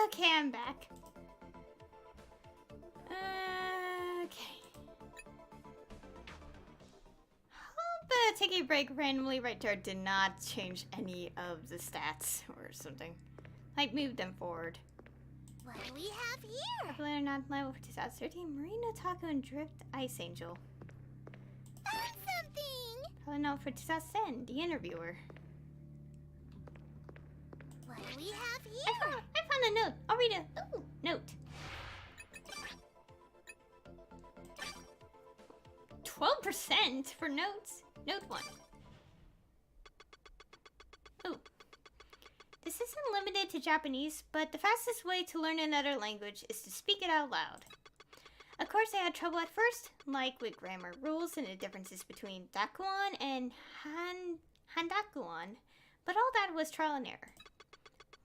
Okay, I'm back. Okay. Hope taking a break randomly right there did not change any of the stats or something. Like, move them forward. What do we have here? Popular or not level for 2013, Marina Taco and Drift Ice Angel. Found something! Probably not for 2010, The Interviewer. What do we have here? I found a note. I'll read it. Ooh, note. 12% for notes. Note 1. Ooh. This isn't limited to Japanese, but the fastest way to learn another language is to speak it out loud. Of course, I had trouble at first, like with grammar rules and the differences between Dakuan and Handakuan, but all that was trial and error.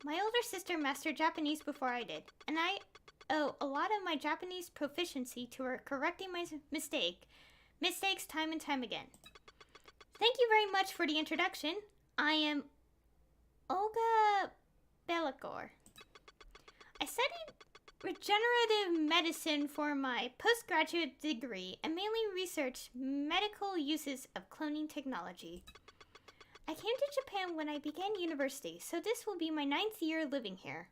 My older sister mastered Japanese before I did, and I owe a lot of my Japanese proficiency to her correcting my mistakes time and time again. Thank you very much for the introduction. I am Olga Bellicor. I studied regenerative medicine for my postgraduate degree and mainly researched medical uses of cloning technology. I came to Japan when I began university, so this will be my 9th year living here.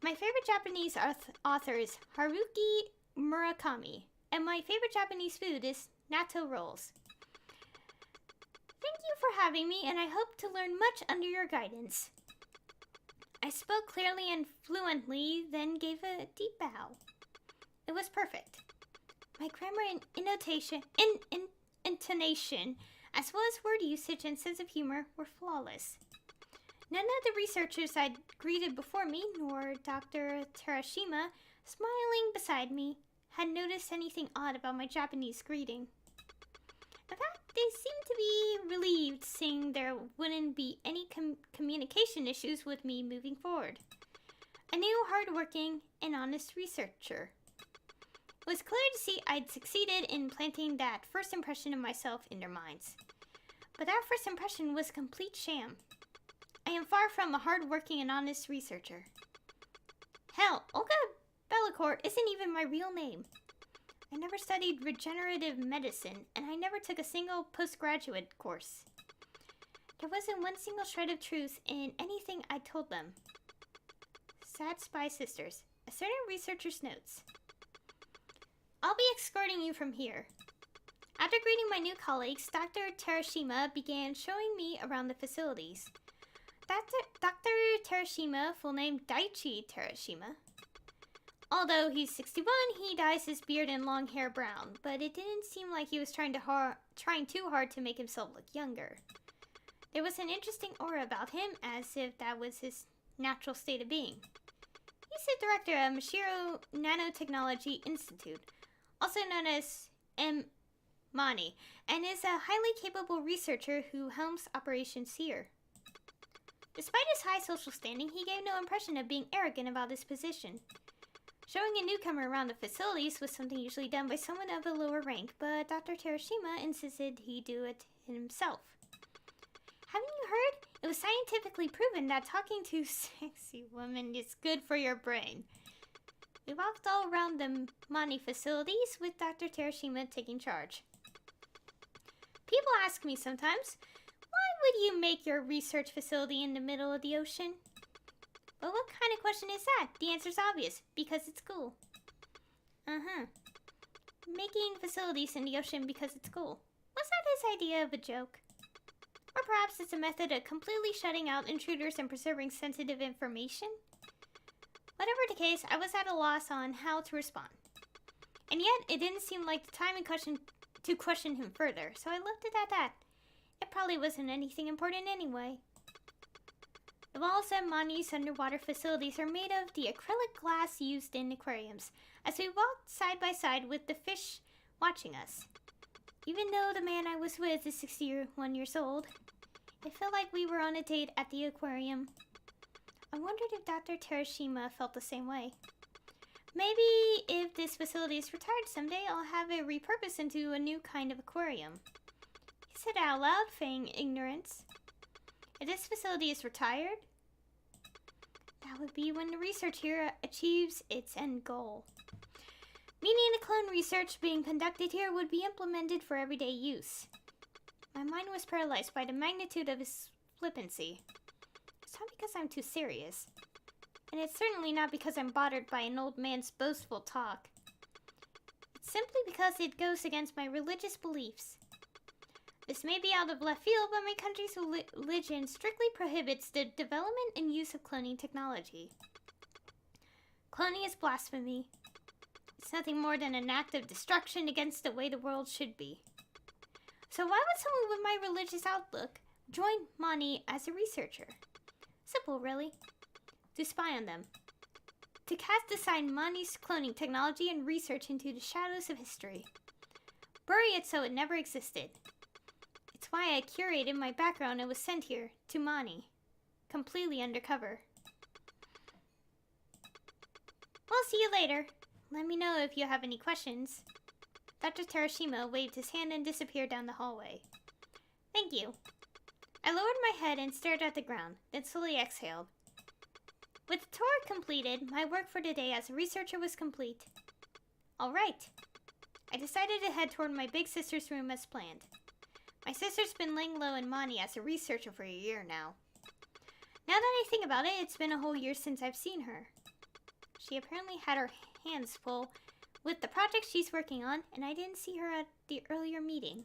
My favorite Japanese author is Haruki Murakami, and my favorite Japanese food is natto rolls. Thank you for having me, and I hope to learn much under your guidance. I spoke clearly and fluently, then gave a deep bow. It was perfect. My grammar and intonation, as well as word usage and sense of humor, were flawless. None of the researchers I'd greeted before me, nor Dr. Terashima, smiling beside me, had noticed anything odd about my Japanese greeting. In fact, they seemed to be relieved, seeing there wouldn't be any communication issues with me moving forward. A new, hard-working, and honest researcher. It was clear to see I'd succeeded in planting that first impression of myself in their minds. But that first impression was a complete sham. I am far from a hard-working and honest researcher. Hell, Olga Bellicor isn't even my real name. I never studied regenerative medicine, and I never took a single postgraduate course. There wasn't one single shred of truth in anything I told them. Sad Spy Sisters. A certain researcher's notes. I'll be escorting you from here. After greeting my new colleagues, Dr. Terashima began showing me around the facilities. Dr. Terashima, full name Daichi Terashima. Although he's 61, he dyes his beard and long hair brown, but it didn't seem like he was trying too hard to make himself look younger. There was an interesting aura about him, as if that was his natural state of being. He's the director of Mashiro Nanotechnology Institute, also known as MANI, and is a highly capable researcher who helms operations here. Despite his high social standing, he gave no impression of being arrogant about his position. Showing a newcomer around the facilities was something usually done by someone of a lower rank, but Dr. Terashima insisted he do it himself. Haven't you heard? It was scientifically proven that talking to sexy women is good for your brain. We walked all around the Mani facilities with Dr. Terashima taking charge. People ask me sometimes, why would you make your research facility in the middle of the ocean? But what kind of question is that? The answer's obvious. Because it's cool. Making facilities in the ocean because it's cool. Was that his idea of a joke? Or perhaps it's a method of completely shutting out intruders and preserving sensitive information? Whatever the case, I was at a loss on how to respond. And yet, it didn't seem like the time to question him further, so I left it at that. It probably wasn't anything important anyway. The walls at Mani's underwater facilities are made of the acrylic glass used in aquariums, as we walked side by side with the fish watching us. Even though the man I was with is 61 years old, it felt like we were on a date at the aquarium. I wondered if Dr. Terashima felt the same way. Maybe if this facility is retired someday, I'll have it repurposed into a new kind of aquarium. He said out loud, feigning ignorance. If this facility is retired, that That would be when the research here achieves its end goal. Meaning the clone research being conducted here would be implemented for everyday use. My mind was paralyzed by the magnitude of his flippancy. It's not because I'm too serious. And it's certainly not because I'm bothered by an old man's boastful talk. It's simply because it goes against my religious beliefs. This may be out of left field, but my country's religion strictly prohibits the development and use of cloning technology. Cloning is blasphemy. It's nothing more than an act of destruction against the way the world should be. So why would someone with my religious outlook join Mani as a researcher? Simple, really. To spy on them. To cast aside Mani's cloning technology and research into the shadows of history. Bury it so it never existed. It's why I curated my background and was sent here, to Mani. Completely undercover. We'll see you later. Let me know if you have any questions. Dr. Terashima waved his hand and disappeared down the hallway. Thank you. I lowered my head and stared at the ground, then slowly exhaled. With the tour completed, my work for the day as a researcher was complete. Alright. I decided to head toward my big sister's room as planned. My sister's been laying low in Mani as a researcher for a year now. Now that I think about it, it's been a whole year since I've seen her. She apparently had her hands full with the project she's working on, and I didn't see her at the earlier meeting.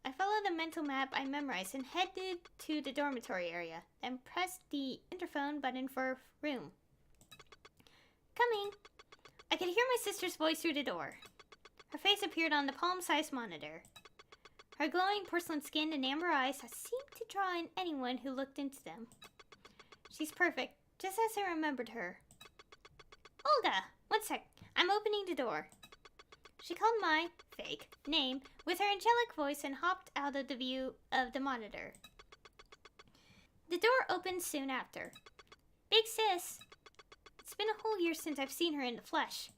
I followed the mental map I memorized and headed to the dormitory area, then pressed the interphone button for room. Coming! I could hear my sister's voice through the door. Her face appeared on the palm-sized monitor. Her glowing porcelain skin and amber eyes seemed to draw in anyone who looked into them. She's perfect, just as I remembered her. Olga! One sec. I'm opening the door. She called my, fake, name with her angelic voice and hopped out of the view of the monitor. The door opened soon after. Big sis! It's been a whole year since I've seen her in the flesh.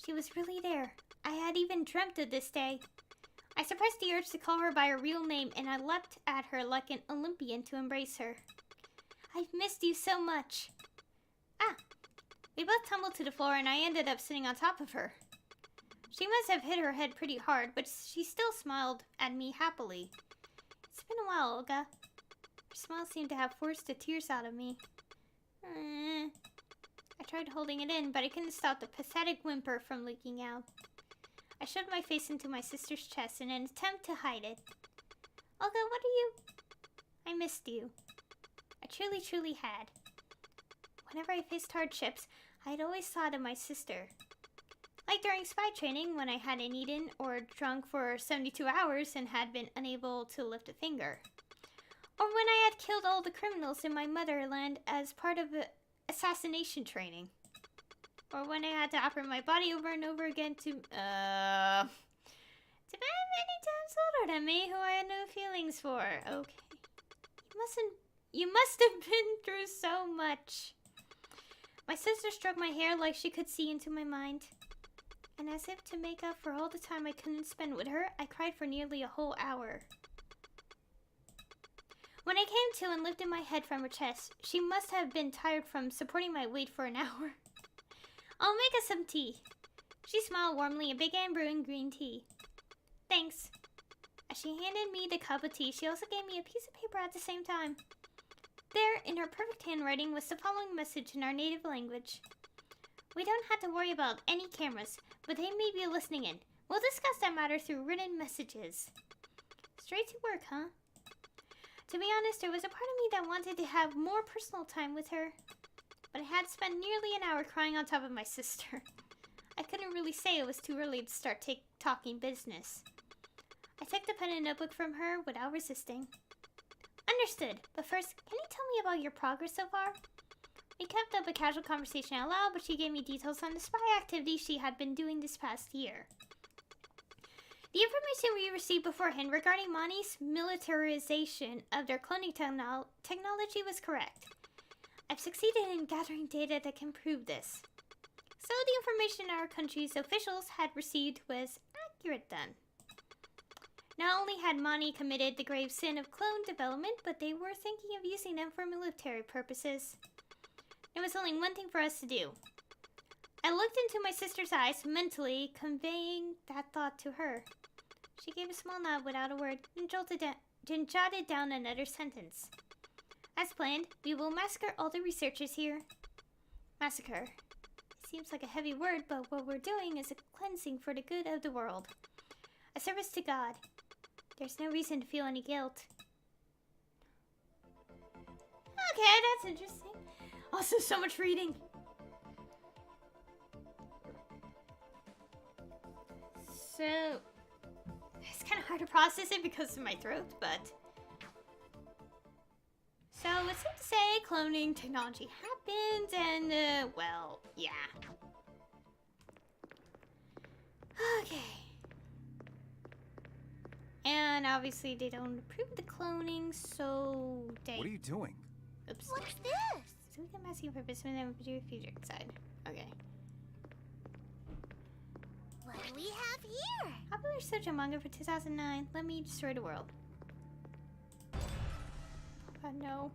She was really there. I had even dreamt of this day. I suppressed the urge to call her by her real name, and I leapt at her like an Olympian to embrace her. I've missed you so much. Ah! We both tumbled to the floor, and I ended up sitting on top of her. She must have hit her head pretty hard, but she still smiled at me happily. It's been a while, Olga. Her smile seemed to have forced the tears out of me. I tried holding it in, but I couldn't stop the pathetic whimper from leaking out. I shoved my face into my sister's chest in an attempt to hide it. Olga, what are you? I missed you. I truly, truly had. Whenever I faced hardships, I had always thought of my sister. Like during spy training, when I hadn't eaten or drunk for 72 hours and had been unable to lift a finger. Or when I had killed all the criminals in my motherland as part of assassination training. Or when I had to offer my body over and over again to man many times older than me who I had no feelings for. Okay. You must have been through so much. My sister stroked my hair like she could see into my mind. And as if to make up for all the time I couldn't spend with her, I cried for nearly a whole hour. When I came to and lifted my head from her chest, she must have been tired from supporting my weight for an hour. I'll make us some tea. She smiled warmly and began brewing green tea. Thanks. As she handed me the cup of tea, she also gave me a piece of paper at the same time. There, in her perfect handwriting, was the following message in our native language. We don't have to worry about any cameras, but they may be listening in. We'll discuss that matter through written messages. Straight to work, huh? To be honest, there was a part of me that wanted to have more personal time with her. But I had spent nearly an hour crying on top of my sister. I couldn't really say it was too early to start talking business. I took the pen and notebook from her without resisting. Understood, but first, can you tell me about your progress so far? We kept up a casual conversation out loud, but she gave me details on the spy activity she had been doing this past year. The information we received beforehand regarding Mani's militarization of their cloning technology was correct. I've succeeded in gathering data that can prove this. So the information our country's officials had received was accurate then. Not only had Mani committed the grave sin of clone development, but they were thinking of using them for military purposes. There was only one thing for us to do. I looked into my sister's eyes, mentally conveying that thought to her. She gave a small nod without a word and jotted down another sentence. As planned, we will massacre all the researchers here. Massacre. It seems like a heavy word, but what we're doing is a cleansing for the good of the world. A service to God. There's no reason to feel any guilt. Okay, that's interesting. Also, so much reading. So, it's kind of hard to process it because of my throat, but... So, it's safe to say cloning technology happened, and, well, yeah. Okay. And obviously they don't approve the cloning, so they... What are you doing? Oops. What's this? So we can masking purpose when they would do a future inside. Okay. What do we have here? Popular shoujo manga for 2009. Let me destroy the world. Oh no.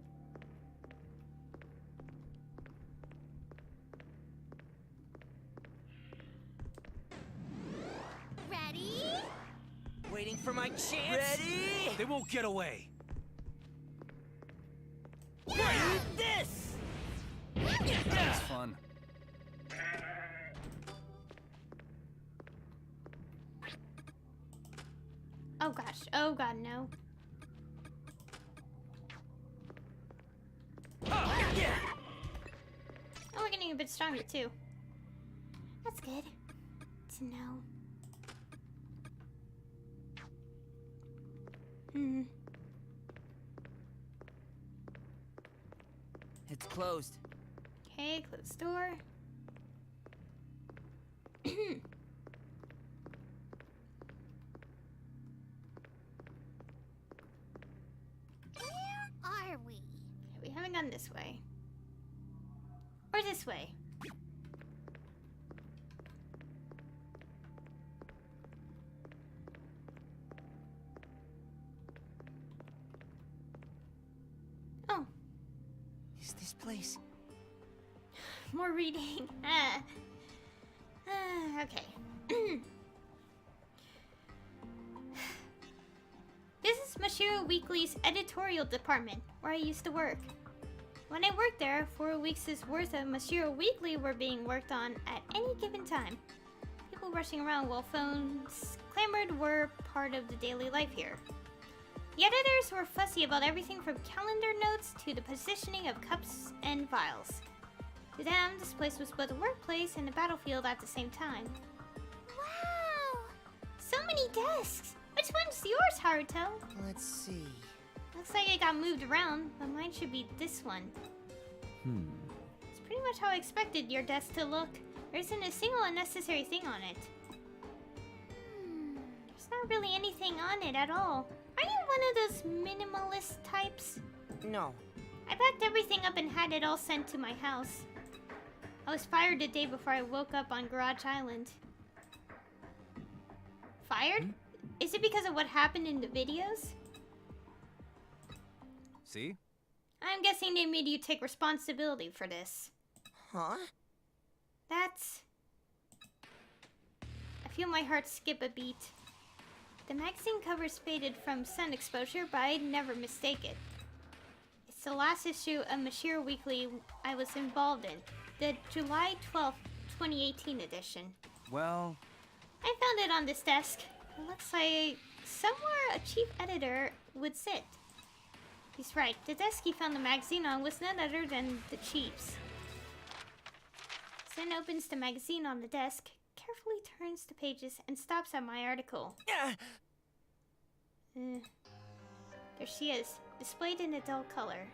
Ready? Waiting for my chance. Ready? They won't get away. Read this. That's fun. Oh gosh. Oh god, no. Yeah. Oh, we're getting a bit stronger too. That's good to know. It's closed. Okay, close door. Where are we? We haven't gone this way. Or this way. Oh, Is this place? more reading. Okay. This is Mashiro Weekly's editorial department, where I used to work. When I worked there, 4 weeks' worth of Mashiro Weekly were being worked on at any given time. People rushing around while phones clamored were part of the daily life here. The editors were fussy about everything from calendar notes to the positioning of cups and vials. To them, this place was both a workplace and a battlefield at the same time. Wow! So many desks! Which one's yours, Haruto? Let's see. Looks like it got moved around, but mine should be this one. It's pretty much how I expected your desk to look. There isn't a single unnecessary thing on it. There's not really anything on it at all. Are you one of those minimalist types? No. I packed everything up and had it all sent to my house. I was fired the day before I woke up on Garage Island. Fired? Is it because of what happened in the videos? See? I'm guessing they made you take responsibility for this. Huh? That's... I feel my heart skip a beat. The magazine cover's faded from sun exposure, but I'd never mistake it. It's the last issue of Mashiro Weekly I was involved in, the July 12th, 2018 edition. Well, I found it on this desk. It looks like somewhere a chief editor would sit. He's right, the desk he found the magazine on was none other than the chief's. Zen opens the magazine on the desk, carefully turns the pages, and stops at my article. Yeah. There she is, displayed in a dull color.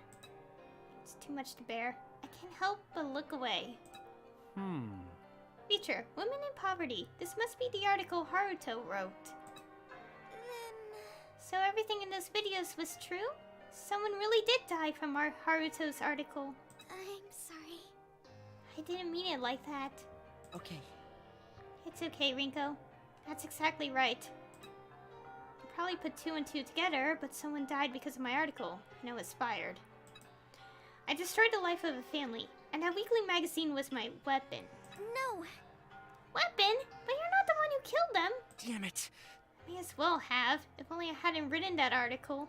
It's too much to bear. I can't help but look away. Feature, Women in Poverty. This must be the article Haruto wrote. So everything in those videos was true? Someone really did die from our Haruto's article. I'm sorry. I didn't mean it like that. Okay. It's okay, Rinko. That's exactly right. I probably put 2 and 2 together, but someone died because of my article, and I was fired. I destroyed the life of a family, a And that weekly magazine was my weapon. No. Weapon? But you're not the one who killed them. Damn it. May as well have, if only I hadn't written that article.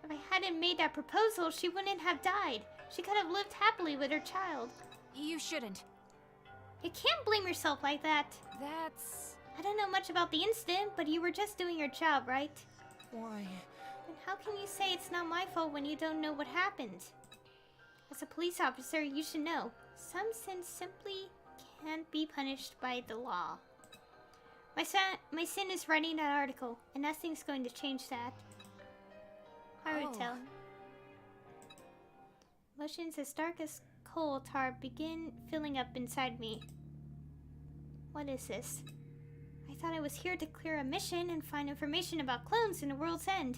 If I hadn't made that proposal, she wouldn't have died. She could have lived happily with her child. You shouldn't. You can't blame yourself like that. That's... I don't know much about the incident, but you were just doing your job, right? Why? Then how can you say it's not my fault when you don't know what happened? As a police officer, you should know. Some sins simply can't be punished by the law. My sin is writing that article, and nothing's going to change that. Haruto. Emotions as dark as coal tar begin filling up inside me. What is this? I thought I was here to clear a mission and find information about clones in the world's end.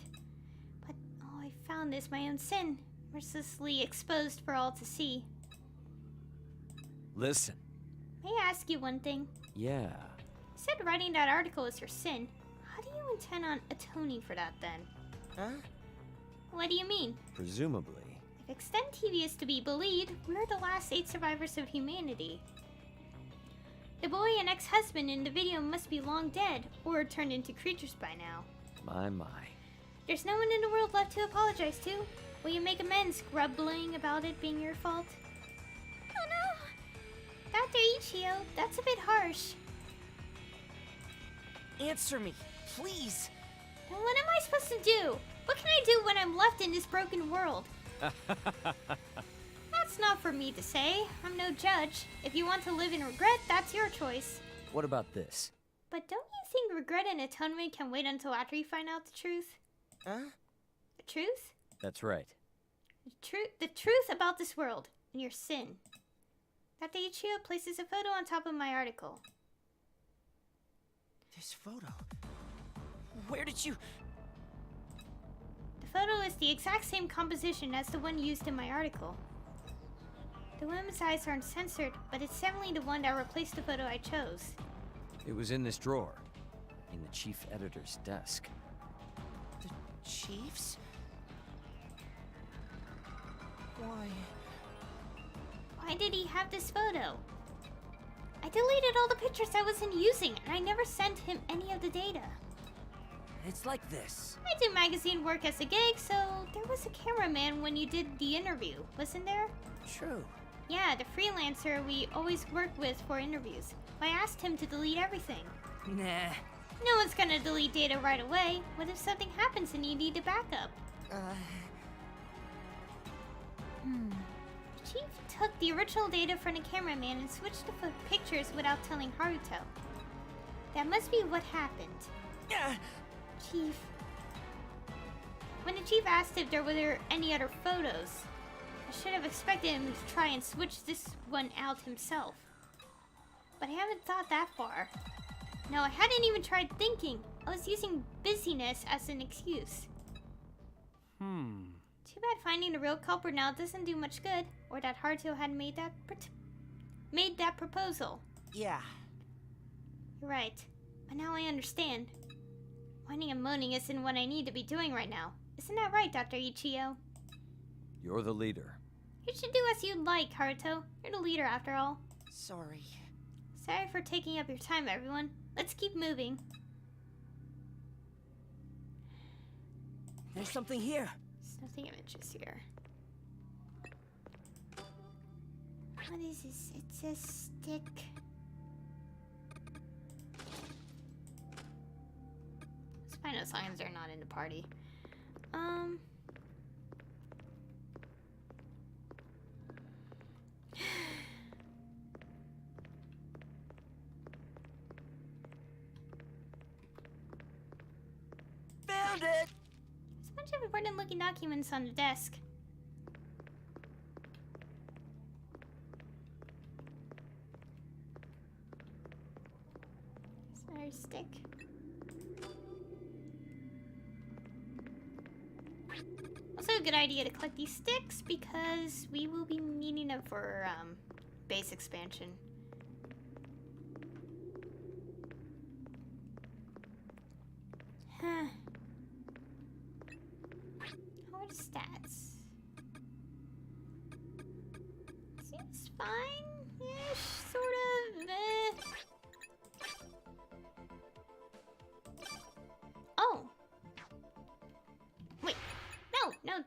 But, oh, I found this, my own sin, mercilessly exposed for all to see. Listen. May I ask you one thing? Yeah. You said writing that article is your sin. How do you intend on atoning for that, then? Huh? What do you mean? Presumably. If Extend TV is to be believed, we're the last 8 survivors of humanity. The boy and ex-husband in the video must be long dead, or turned into creatures by now. My. There's no one in the world left to apologize to. Will you make amends, grumbling about it being your fault? Oh no! Dr. Ichio, that's a bit harsh. Answer me, please. Then what am I supposed to do? What can I do when I'm left in this broken world? That's not for me to say. I'm no judge. If you want to live in regret, that's your choice. What about this? But don't you think regret and atonement can wait until after you find out the truth? Huh? The truth? That's right. The truth about this world and your sin. Dr. Ichio places a photo on top of my article. This photo. Where did you... The photo is the exact same composition as the one used in my article. The woman's eyes aren't censored, but it's definitely the one that replaced the photo I chose. It was in this drawer. In the chief editor's desk. The Chiefs? Why? Why did he have this photo? I deleted all the pictures I wasn't using, and I never sent him any of the data. It's like this. I do magazine work as a gig, so there was a cameraman when you did the interview, wasn't there? True. Yeah, the freelancer we always work with for interviews. I asked him to delete everything. Nah. No one's gonna delete data right away. What if something happens and you need a backup? The chief took the original data from the cameraman and switched the pictures without telling Haruto. That must be what happened. Chief. When the chief asked if there were any other photos, I should have expected him to try and switch this one out himself. But I haven't thought that far. No, I hadn't even tried thinking. I was using busyness as an excuse. Too bad finding the real culprit now doesn't do much good, or that Haruto had made that proposal. Yeah. You're right, but now I understand. Whining and moaning isn't what I need to be doing right now. Isn't that right, Dr. Ichio? You're the leader. You should do as you'd like, Haruto. You're the leader after all. Sorry. Sorry for taking up your time, everyone. Let's keep moving. There's something here. There's nothing images here. What is this? It's a stick. Let's find out signs they're not in the party. Found it! There's a bunch of important looking documents on the desk. There's another stick. Also a good idea to collect these sticks because we will be needing them for base expansion. Huh. How are the stats? Seems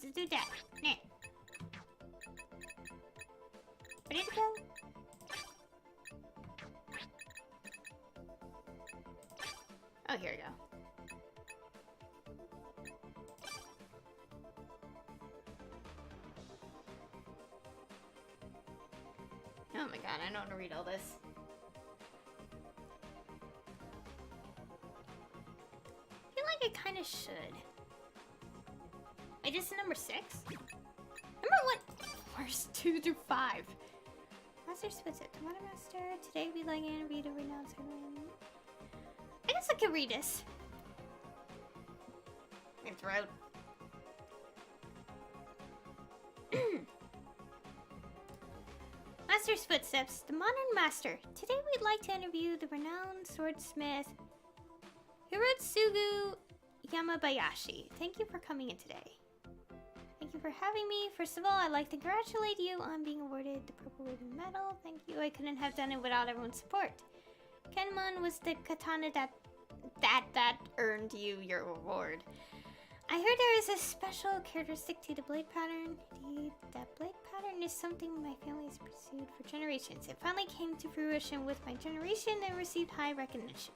Let's do that. Nah. Ready to go? Oh, here we go. Oh my god, I don't want to read all this. I feel like I kind of should. Wait, this is number 6? Number 1! Where's 2 through 5? Master spits it. Tomato Master, today we like and read a renowned sermon. I guess I could read this. My throat. Master's footsteps, the modern master. Today we'd like to interview the renowned swordsmith Hirotsugu Yamabayashi. Thank you for coming in today. Thank you for having me. First of all, I'd like to congratulate you on being awarded the Purple Ribbon Medal. Thank you. I couldn't have done it without everyone's support. Kenmon was the katana that earned you your award. I heard there is a special characteristic to the blade pattern. Indeed, that blade pattern is something my family has pursued for generations. It finally came to fruition with my generation and received high recognition.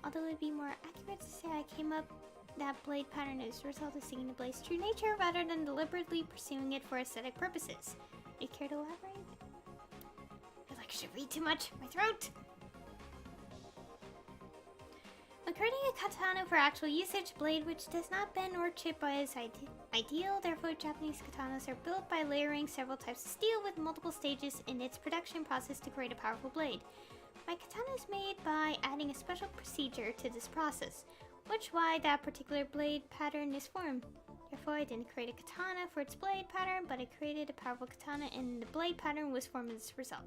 Although it would be more accurate to say I came up that blade pattern as a result of seeing the blade's true nature rather than deliberately pursuing it for aesthetic purposes. Do you care to elaborate? I feel like I should read too much. My throat! When creating a katana for actual usage, blade which does not bend or chip is ideal. Therefore, Japanese katanas are built by layering several types of steel with multiple stages in its production process to create a powerful blade. My katana is made by adding a special procedure to this process, which why that particular blade pattern is formed. Therefore, I didn't create a katana for its blade pattern, but I created a powerful katana and the blade pattern was formed as a result.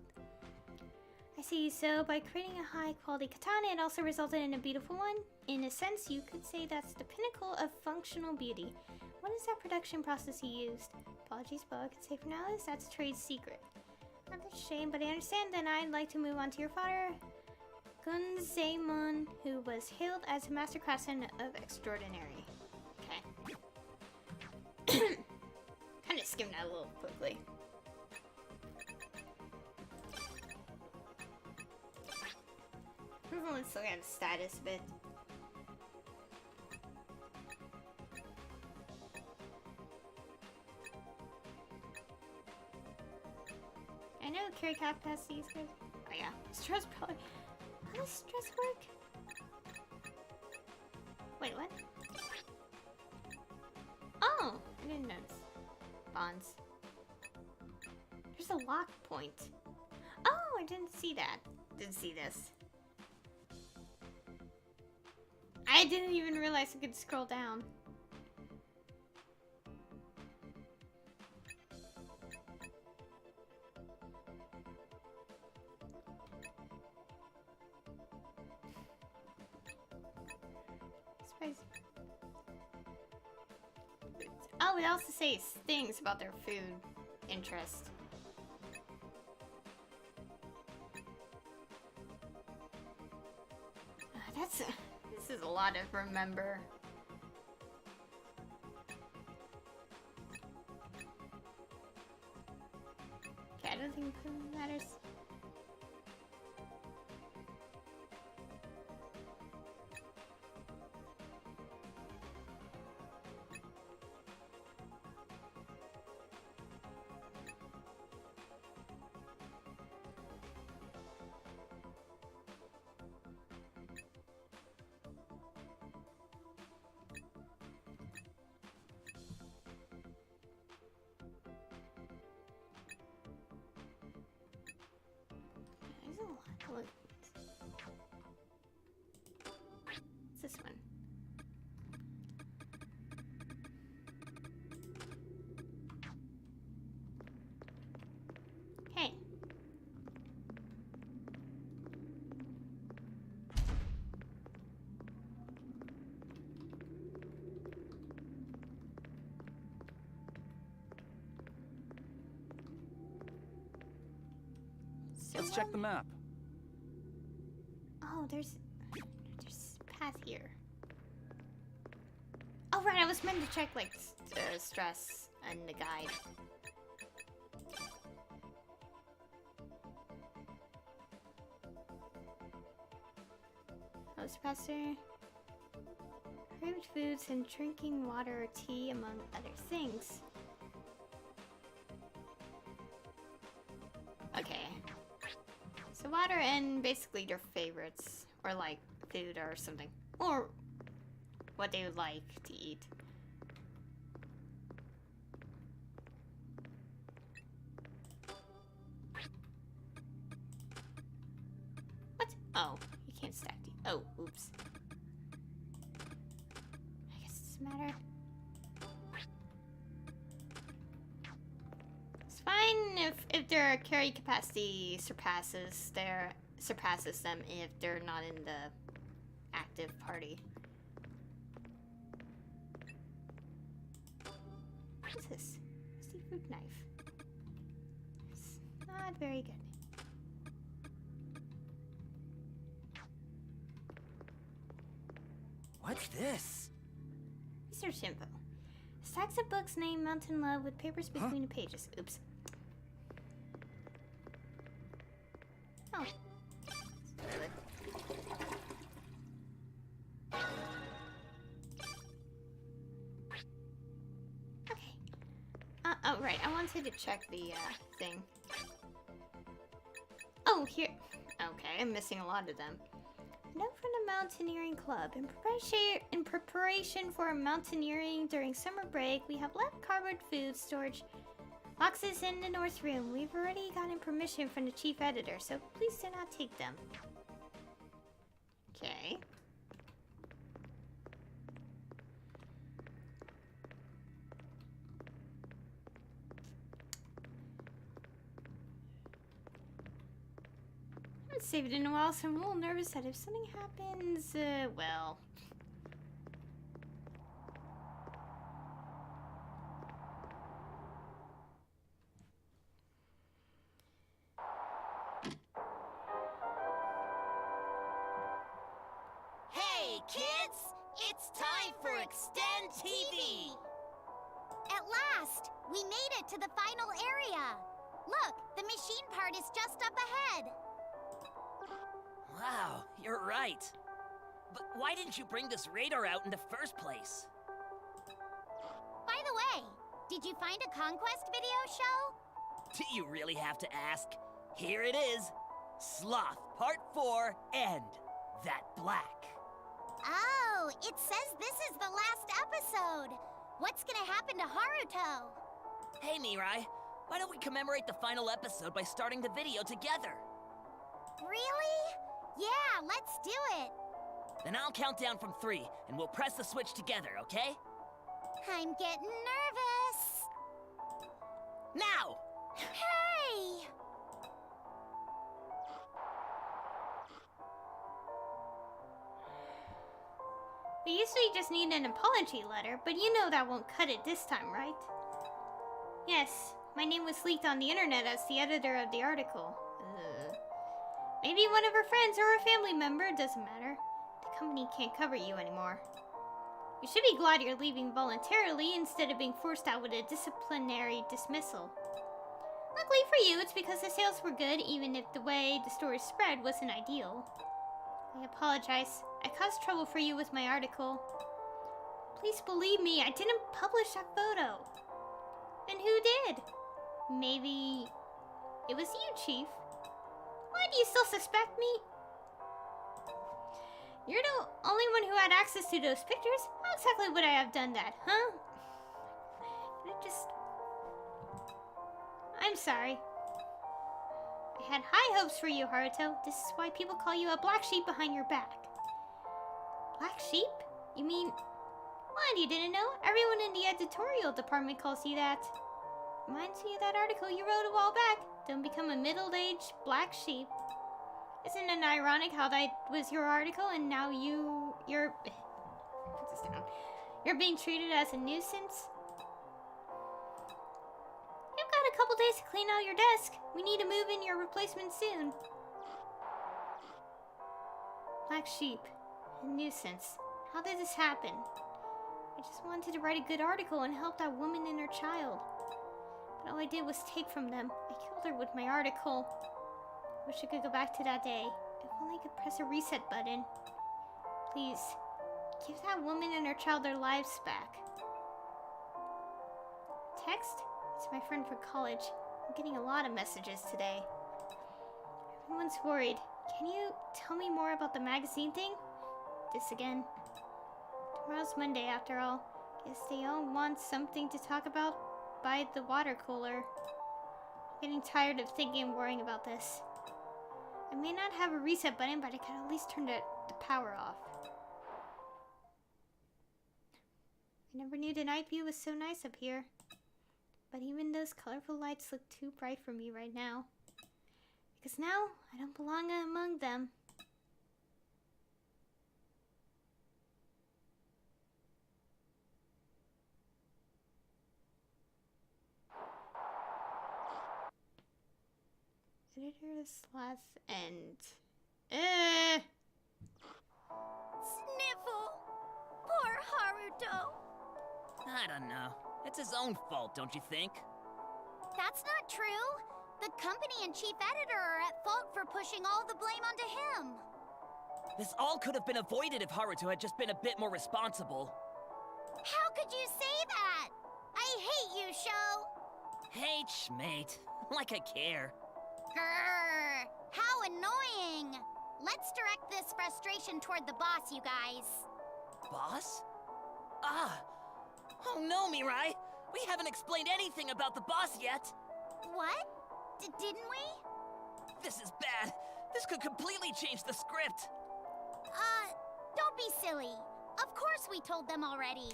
I see, so by creating a high quality katana, it also resulted in a beautiful one. In a sense, you could say that's the pinnacle of functional beauty. What is that production process you used? Apologies, but all I could say for now is that's a trade secret. Not a shame, but I understand. Then I'd like to move on to your father, Gunzeimon, who was hailed as a master craftsman of extraordinary. Okay. Kind of skimmed that a little quickly. Let's look at the status a bit. I know carry capacity is good. Oh yeah, stress probably. How does stress work? Wait, what? Oh, I didn't notice. Bonds. There's a lock point. Oh, I didn't see that. Didn't see this. I didn't even realize I could scroll down. Oh, it also says things about their food interest. This is a lot to remember. Okay, I don't think it matters. What's this one? Hey. Let's check the map. Oh, there's a path here. Oh, right, I was meant to check, like, stress and the guide. Oh, suppressor. Fruit foods and drinking water or tea, among other things. Okay. So water and basically their favorites. Or like food or something. Or what they would like to eat. What? Oh, you can't stack these. Oh, oops. I guess it doesn't matter. It's fine if their carry capacity surpasses them if they're not in the active party. What's this? Seafood knife. It's not very good. What's this? Research info. Stacks of books named Mountain Love with papers between the pages. Oops. Oh. Okay. Oh, right. I wanted to check the, thing. Oh, here. Okay, I'm missing a lot of them. Note from the Mountaineering Club. In preparation for mountaineering during summer break, we have left cardboard food storage boxes in the North Room. We've already gotten permission from the chief editor, so please do not take them. Okay. I haven't saved it in a while, so I'm a little nervous that if something happens, well... Hey, kids! It's time for Extend TV! At last! We made it to the final area! Look, the machine part is just up ahead! Wow, you're right. But why didn't you bring this radar out in the first place? By the way, did you find a Conquest video show? Do you really have to ask? Here it is. Sloth Part 4 End. That black. Oh, it says this is the last episode! What's gonna happen to Haruto? Hey, Mirai. Why don't we commemorate the final episode by starting the video together? Really? Yeah, let's do it! Then I'll count down from 3, and we'll press the switch together, okay? I'm getting nervous! Now! Hey! We usually just need an apology letter, but you know that won't cut it this time, right? Yes, my name was leaked on the internet as the editor of the article. Maybe one of her friends or a family member, doesn't matter. The company can't cover you anymore. You should be glad you're leaving voluntarily instead of being forced out with a disciplinary dismissal. Luckily for you, it's because the sales were good, even if the way the story spread wasn't ideal. I apologize. I caused trouble for you with my article. Please believe me, I didn't publish that photo. And who did? Maybe it was you, Chief. Why do you still suspect me? You're the only one who had access to those pictures. How exactly would I have done that, huh? I'm sorry. I had high hopes for you, Haruto. This is why people call you a black sheep behind your back. Black sheep? You mean... What, you didn't know? Everyone in the editorial department calls you that. Reminds me of that article you wrote a while back. Don't become a middle-aged black sheep. Isn't it ironic how that was your article and now you're... Put this down. You're being treated as a nuisance? You've got a couple days to clean out your desk. We need to move in your replacement soon. Black sheep. A nuisance. How did this happen? I just wanted to write a good article and help that woman and her child. But all I did was take from them. I killed her with my article. Wish I could go back to that day. If only I could press a reset button. Please, give that woman and her child their lives back. Text? It's my friend for college. I'm getting a lot of messages today. Everyone's worried. Can you tell me more about the magazine thing? This again. Tomorrow's Monday after all. Guess they all want something to talk about by the water cooler. I'm getting tired of thinking and worrying about this. I may not have a reset button, but I can at least turn the power off. I never knew the night view was so nice up here. But even those colorful lights look too bright for me right now. Because now, I don't belong among them. Editor's last end. Sniffle! Poor Haruto! I don't know. It's his own fault, don't you think? That's not true. The company and chief editor are at fault for pushing all the blame onto him. This all could have been avoided if Haruto had just been a bit more responsible. How could you say that? I hate you, Sho. Hey, schmate. Like I care. Grrr, how annoying! Let's direct this frustration toward the boss, you guys. Boss? Ah! Oh no, Mirai! We haven't explained anything about the boss yet! What? Didn't we? This is bad! This could completely change the script! Don't be silly. Of course we told them already.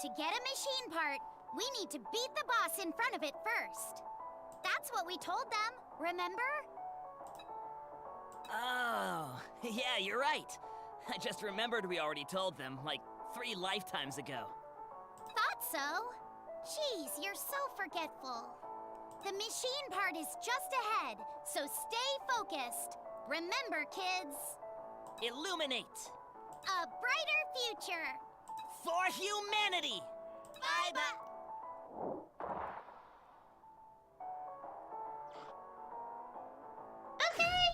To get a machine part, we need to beat the boss in front of it first. That's what we told them, remember? Oh, yeah, you're right. I just remembered we already told them, like, 3 lifetimes ago. Thought so. Jeez, you're so forgetful. The machine part is just ahead, so stay focused. Remember, kids. Illuminate! A brighter future. For humanity! Bye-bye. Okay!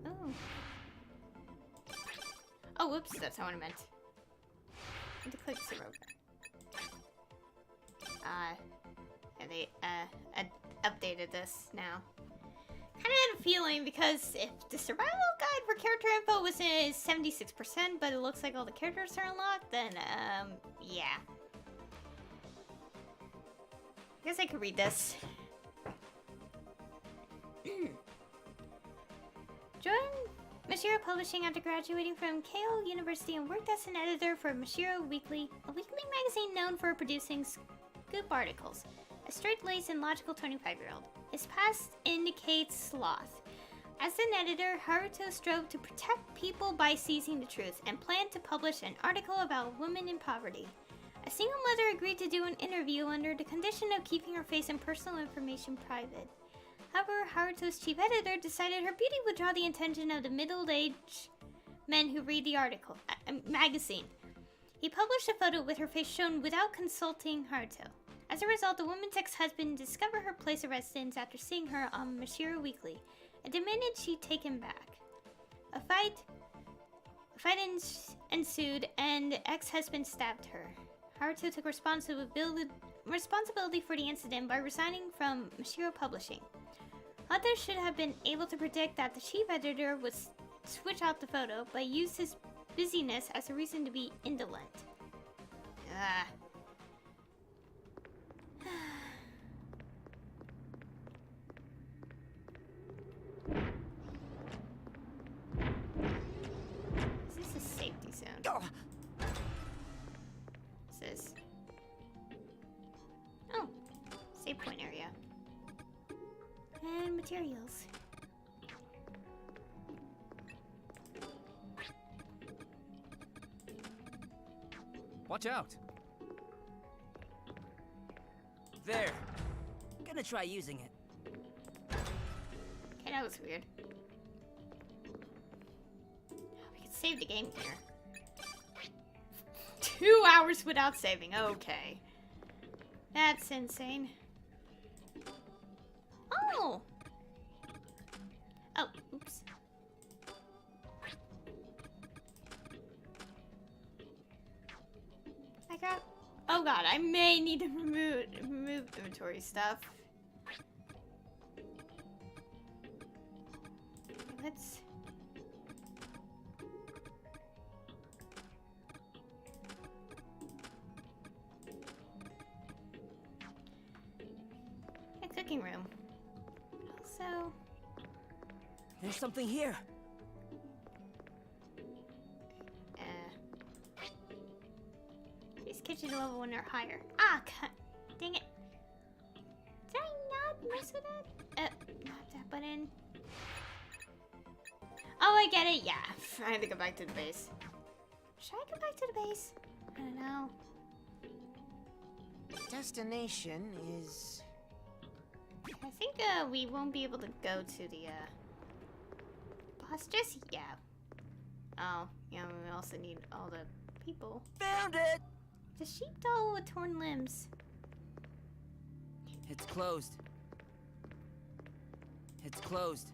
Oh. Oh, whoops, that's not what I meant. I had to click zero. Yeah, they, updated this now. Kinda had a feeling because if the survival guide for character info was in 76%, but it looks like all the characters are unlocked, then, yeah. I guess I could read this. Joined Mashiro Publishing after graduating from Keio University and worked as an editor for Mashiro Weekly, a weekly magazine known for producing scoop articles. A straight-laced and logical 25-year-old. His past indicates sloth. As an editor, Haruto strove to protect people by seizing the truth and planned to publish an article about women in poverty. A single mother agreed to do an interview under the condition of keeping her face and personal information private. However, Haruto's chief editor decided her beauty would draw the attention of the middle-aged men who read the article magazine. He published a photo with her face shown without consulting Haruto. As a result, the woman's ex-husband discovered her place of residence after seeing her on Mashiro Weekly and demanded she take him back. A fight ensued and the ex-husband stabbed her. Haruto took responsibility for the incident by resigning from Mashiro Publishing. Others should have been able to predict that the chief editor would switch out the photo, but used his busyness as a reason to be indolent. Is this a safety zone? What's this? Oh, save point area. And materials. Watch out! There. I'm gonna try using it. Okay, that was weird. save the game here. 2 hours without saving. Okay. That's insane. Oh! Oh, oops. I got... Oh god, I may need to remove inventory stuff. Let's... A cooking room. Also... There's something here. These kitchen level 1 or higher. Ah, dang it. Did I not mess with that? Not that button. Oh, I get it. Yeah, I had to go back to the base. Should I go back to the base? I don't know. Destination is... I think we won't be able to go to the boss just yet. Oh, yeah, we also need all the people. Found it! The sheep doll with torn limbs. It's closed. It's closed.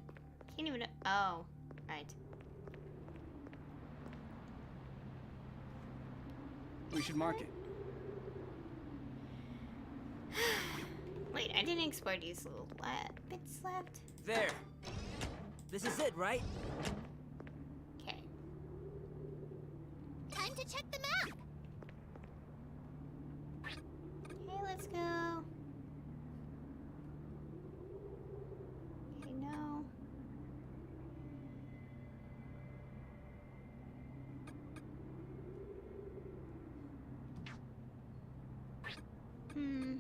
Can't even. Oh, right. We should mark it. Wait, I didn't explore these little bits left. There. This is it, right? Okay. Time to check the map. Okay, let's go. Okay, no. Hmm.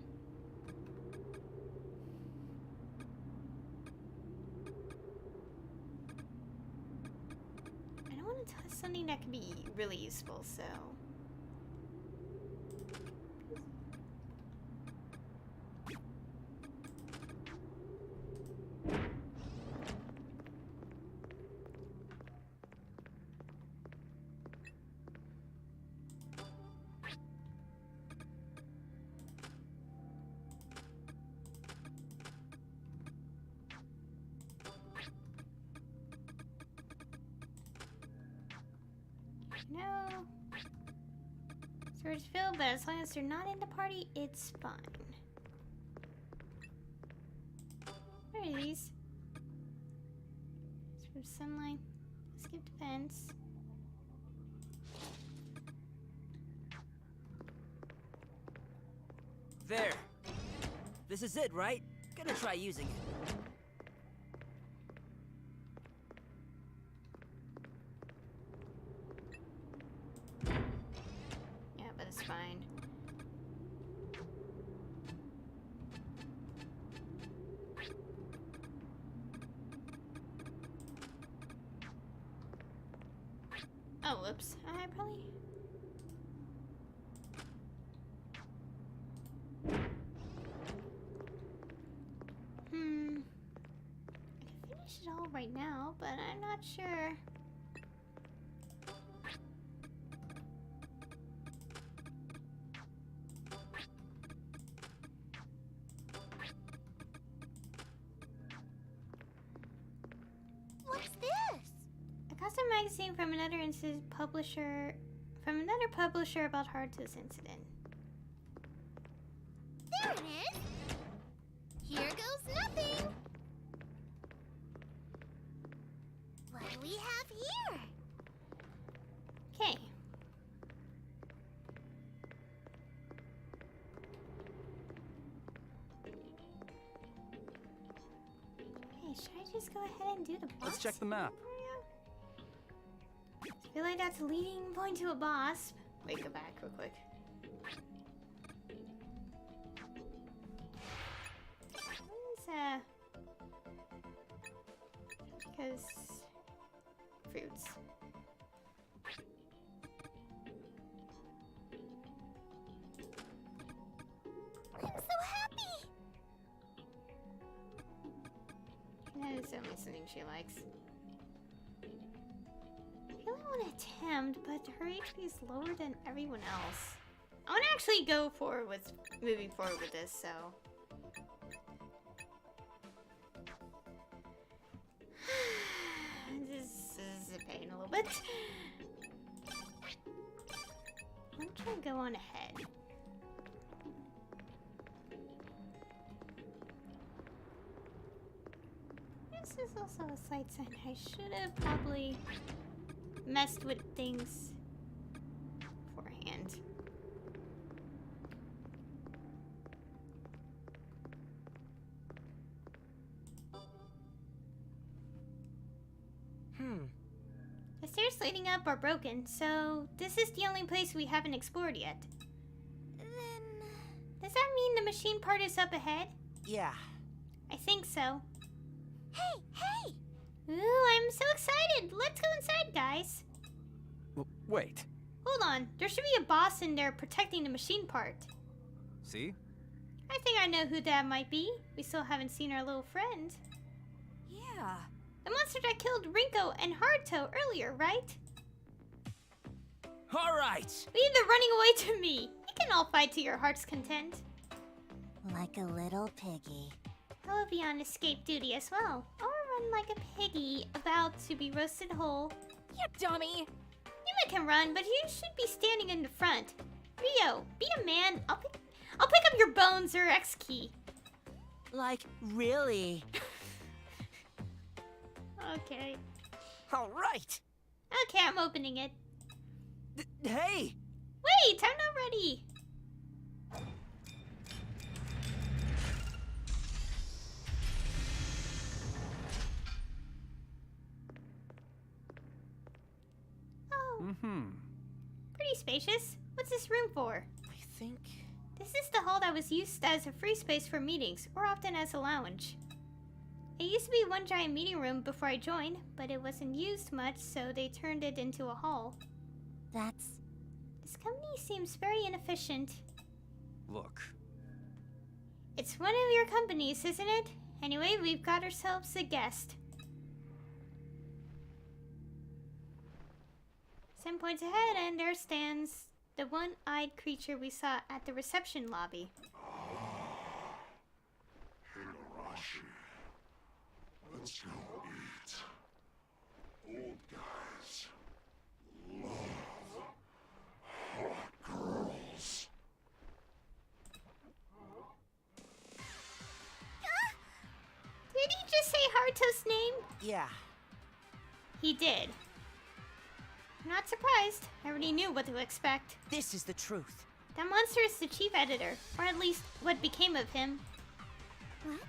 I don't want to touch something that could be really useful, so. No. Storage filled, but as long as they're not in the party, it's fine. Where are these? From sunlight. Skip defense. There. This is it, right? Gonna try using it. Yeah, but it's fine. Oh, whoops. I probably... I can finish it all right now, but I'm not sure. What's this? A custom magazine from another publisher about Haruto's incident. There it is. Here goes nothing. What do we have here? Okay. Hey, should I just go ahead and do the boss? Let's check the map. I feel like that's a leading point to a boss. Wait, go back real quick. What is, because... fruits. I'm so happy. That is only something she likes. I feel like want to attempt, but her HP is lower than everyone else. I want to actually go forward with moving forward with this, so. This is a pain a little bit. I'm trying to go on ahead. This is also a slight sign. I should have probably messed with things beforehand. The stairs leading up are broken, so this is the only place we haven't explored yet. Then... Does that mean the machine part is up ahead? Yeah. I think so. Hey, hey! Ooh, I'm so excited! Let's go inside, guys. Wait. Hold on, there should be a boss in there protecting the machine part. See? I think I know who that might be. We still haven't seen our little friend. Yeah. The monster that killed Rinko and Hardtoe earlier, right? All right. Leave the running away to me. You can all fight to your heart's content. Like a little piggy. I will be on escape duty as well. Or run like a piggy about to be roasted whole. You dummy! Yuma can run, but you should be standing in the front. Rio, be a man. I'll pick up your bones or X key. Like, really? Okay. All right. Okay, I'm opening it. Hey! Wait, I'm not ready. Oh, pretty spacious. What's this room for? I think... This is the hall that was used as a free space for meetings, or often as a lounge. It used to be one giant meeting room before I joined, but it wasn't used much, so they turned it into a hall. That's... This company seems very inefficient. Look. It's one of your companies, isn't it? Anyway, we've got ourselves a guest. 10 points ahead, and there stands the one-eyed creature we saw at the reception lobby. Higurashi. Let's go eat. Old guys love hot girls. Did he just say Haruto's name? Yeah. He did. I'm not surprised. I already knew what to expect. This is the truth. That monster is the chief editor, or at least what became of him. What?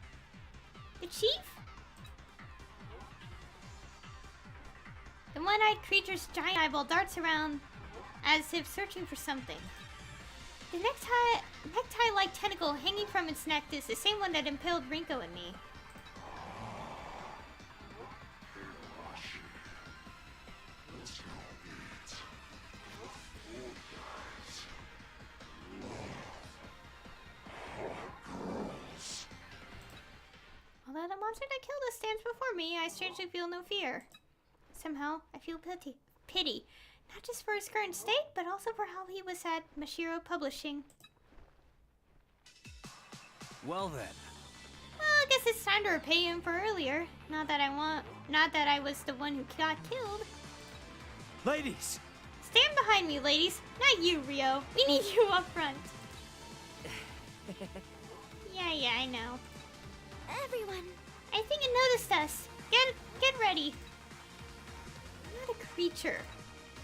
The chief? The one-eyed creature's giant eyeball darts around as if searching for something. The necktie-like tentacle hanging from its neck is the same one that impaled Rinko and me. Higurashi. Let's go eat. Old guys love hot girls. Although the monster that killed us stands before me, I strangely feel no fear. Somehow, I feel pity. Not just for his current state, but also for how he was at Mashiro Publishing. Well then. Well, I guess it's time to repay him for earlier. Not that I was the one who got killed. Ladies! Stand behind me, ladies. Not you, Rio. We need you up front. Yeah, I know. Everyone. I think it noticed us. Get ready. I'm not a creature,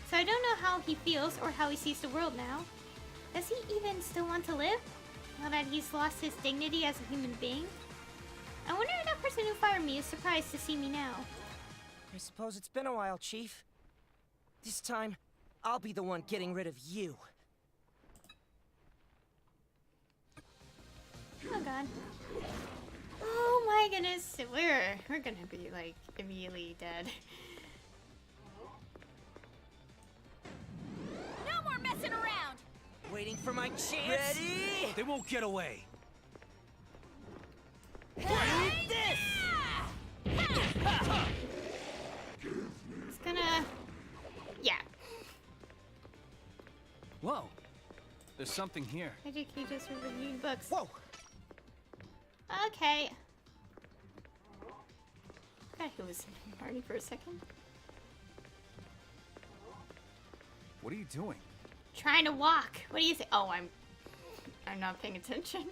so I don't know how he feels or how he sees the world now. Does he even still want to live, now that he's lost his dignity as a human being? I wonder if that person who fired me is surprised to see me now. I suppose it's been a while, Chief. This time, I'll be the one getting rid of you. Oh god. Oh my goodness, we're gonna be like immediately dead. No more messing around! Waiting for my chance. Ready? They won't get away. Eat this! It's gonna... Yeah, There's something here. Educators for reviewing books. Whoa! Okay. Forgot who was Marty for a second. What are you doing? Trying to walk. What do you think? Oh, I'm not paying attention.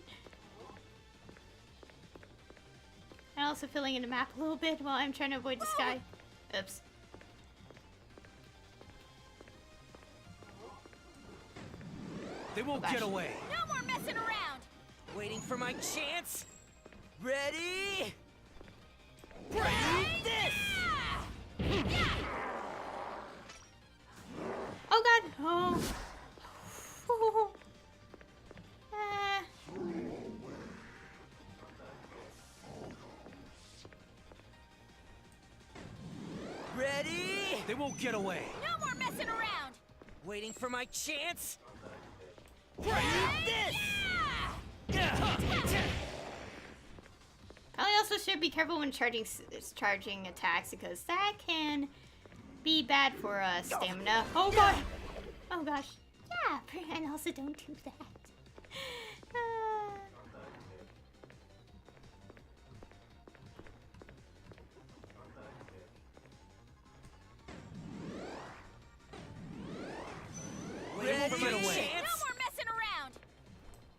I'm also filling in the map a little bit while I'm trying to avoid this guy. Oops. They won't gosh. get away. No more messing around. Waiting for my chance. Ready? Ready? This! Oh god. Oh. Ah. Ready? They won't get away. No more messing around. Waiting for my chance. Ready? This! Probably also should be careful when charging attacks because that can be bad for stamina. Oh god. Oh gosh. Yeah, and also don't do that. Waiting for my Get away. chance. No more messing around.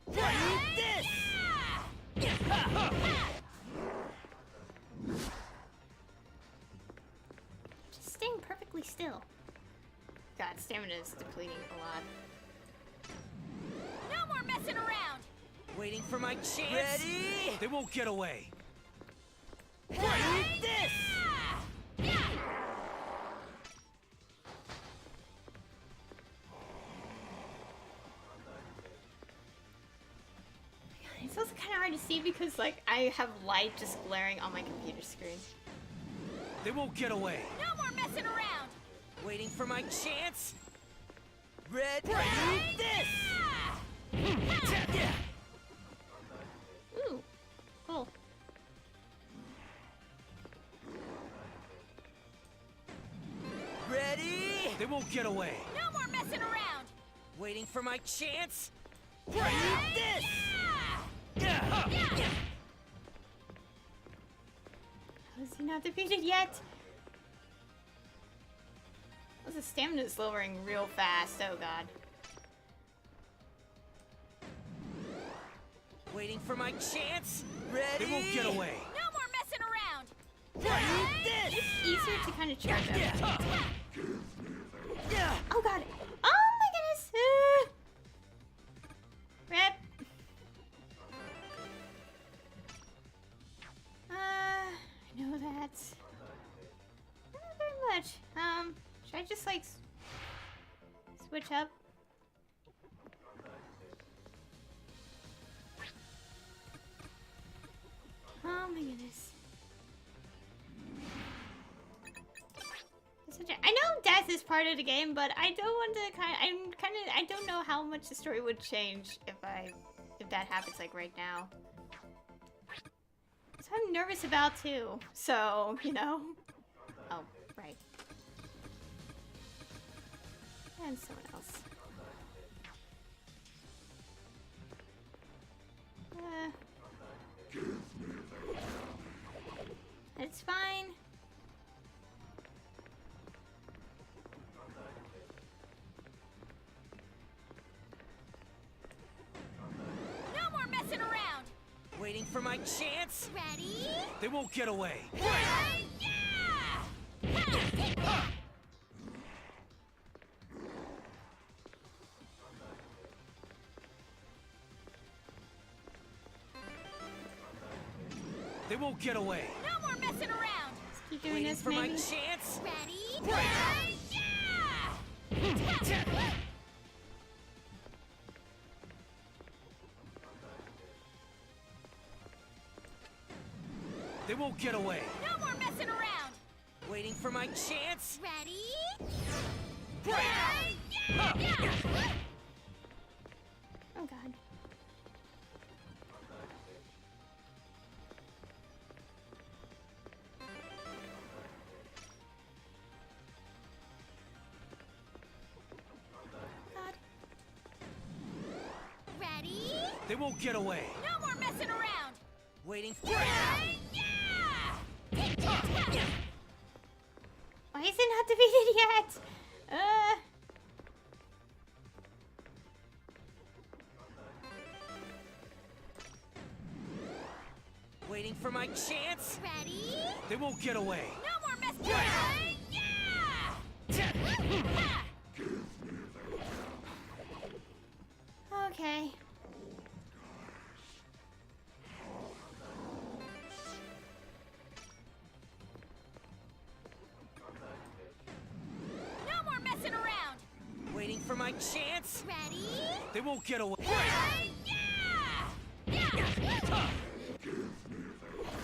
Ready? This! Just staying perfectly still. God, stamina is depleting a lot. No more messing around. Waiting for my chance. Ready? They won't get away. Ready? This! It's also kind of hard to see because, like, I have light just glaring on my computer screen. They won't get away. No more messing around. Waiting for my chance. Ready? This! Ooh, cool. Ready? They won't get away. No more messing around. Waiting for my chance. Ready? This! How is he not defeated yet? Oh, the stamina is lowering real fast. Oh god. Waiting for my chance. Ready? They won't get away. No more messing around. Ready? This! It's easier to kind of charge up. Yeah. Oh god. Oh my goodness. Rip. I know that. Not very much. Should I just like switch up? Oh my goodness. I know death is part of the game, but I don't want to I don't know how much the story would change if that happens like right now. So I'm nervous about too. So, you know. Oh, right. And someone else. It's fine. No more messing around. Waiting for my chance. Ready? They won't get away. They won't get away. No more messing around. Keep doing Waiting this, for my maybe. chance. Ready? They won't get away. No more messing around. Waiting for my chance. Ready? Oh god. God. They won't get away. No more messing around. Waiting for Yeah! Why is it not defeated yet? Waiting for my chance. Ready? They won't get away. No more messing around. Yeah! Okay. No more messing around. Waiting for my chance. Ready? They won't get away. Yeah!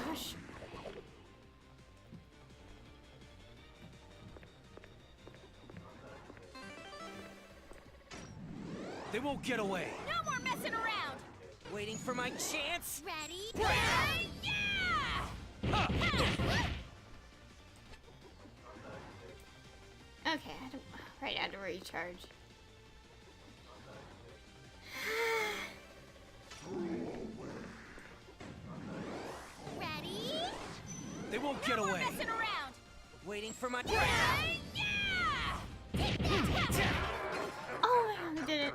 Gosh. They won't get away. No more messing around. Waiting for my chance. Ready? Yeah! Okay, I don't. Right, I had to recharge. Ready? They won't get No more away. messing around. Waiting for my Yeah! Oh my god, I did it.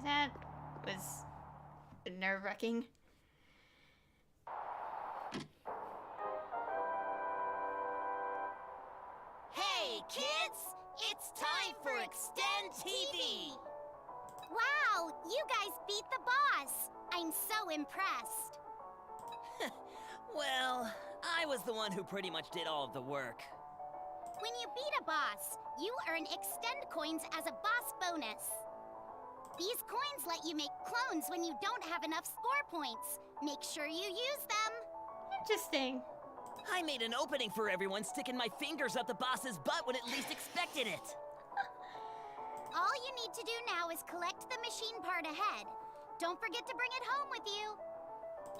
That was nerve-wracking. Hey, kids! It's time for Extend TV! Wow, you guys beat the boss. I'm so impressed. Well, I was the one who pretty much did all of the work. When you beat a boss, you earn Extend coins as a boss bonus. These coins let you make clones when you don't have enough score points. Make sure you use them. Interesting. I made an opening for everyone, sticking my fingers up the boss's butt when it least expected it. All you need to do now is collect the machine part ahead. Don't forget to bring it home with you.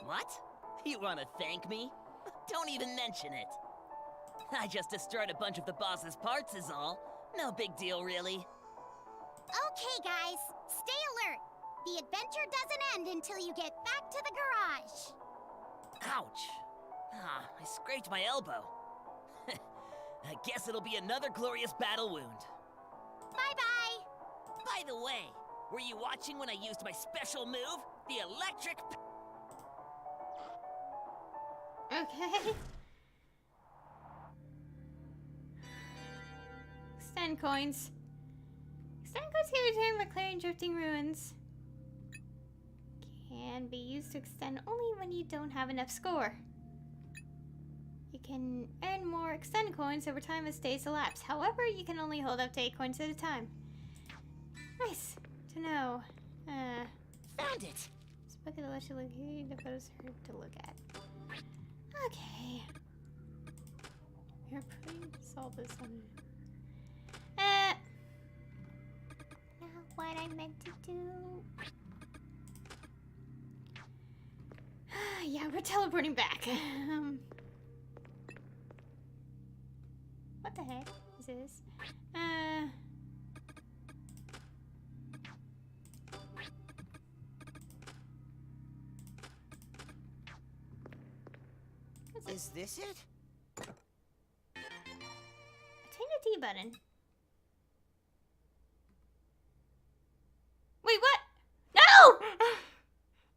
What? You want to thank me? Don't even mention it. I just destroyed a bunch of the boss's parts is all. No big deal, really. Okay, guys, stay alert. The adventure doesn't end until you get back to the garage. Ouch. Ah, I scraped my elbow. I guess it'll be another glorious battle wound. Bye-bye. By the way, were you watching when I used my special move? The electric... Okay. Extend coins. Extend coins can be obtained by clearing drifting ruins. Can be used to extend only when you don't have enough score. You can earn more extend coins over time as days elapse. However, you can only hold up to 8 coins at a time. Nice to know. Found it! Spoke of the list you look here, the photos are to look at. Okay. We're putting all this on. Not what I meant to do. Yeah, we're teleporting back. What the heck is this? Is this it? Attain a D button. Wait, what? No!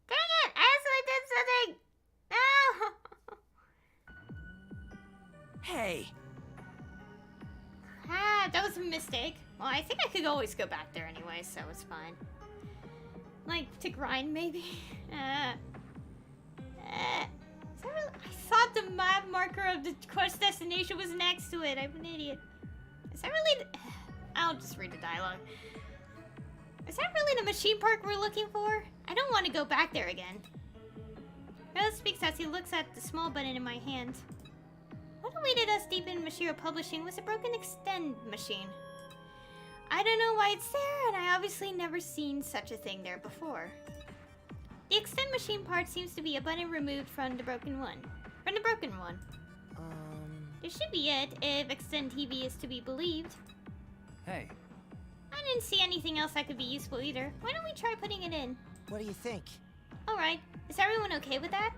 Dang it! I accidentally did something! No! Hey, Ah, that was a mistake. Well, I think I could always go back there anyway, so it's fine. Like, to grind, maybe? I thought the map marker of the quest destination was next to it. I'm an idiot. Is that really... I'll just read the dialogue. Is that really the machine park we're looking for? I don't want to go back there again. Rose speaks as he looks at the small button in my hand. What awaited us deep in Mashiro Publishing was a broken extend machine. I don't know why it's there, and I obviously never seen such a thing there before. The extend machine part seems to be a button removed from the broken one. This should be it, if extend TV is to be believed. Hey, I didn't see anything else that could be useful either. Why don't we try putting it in? What do you think? Alright, is everyone okay with that?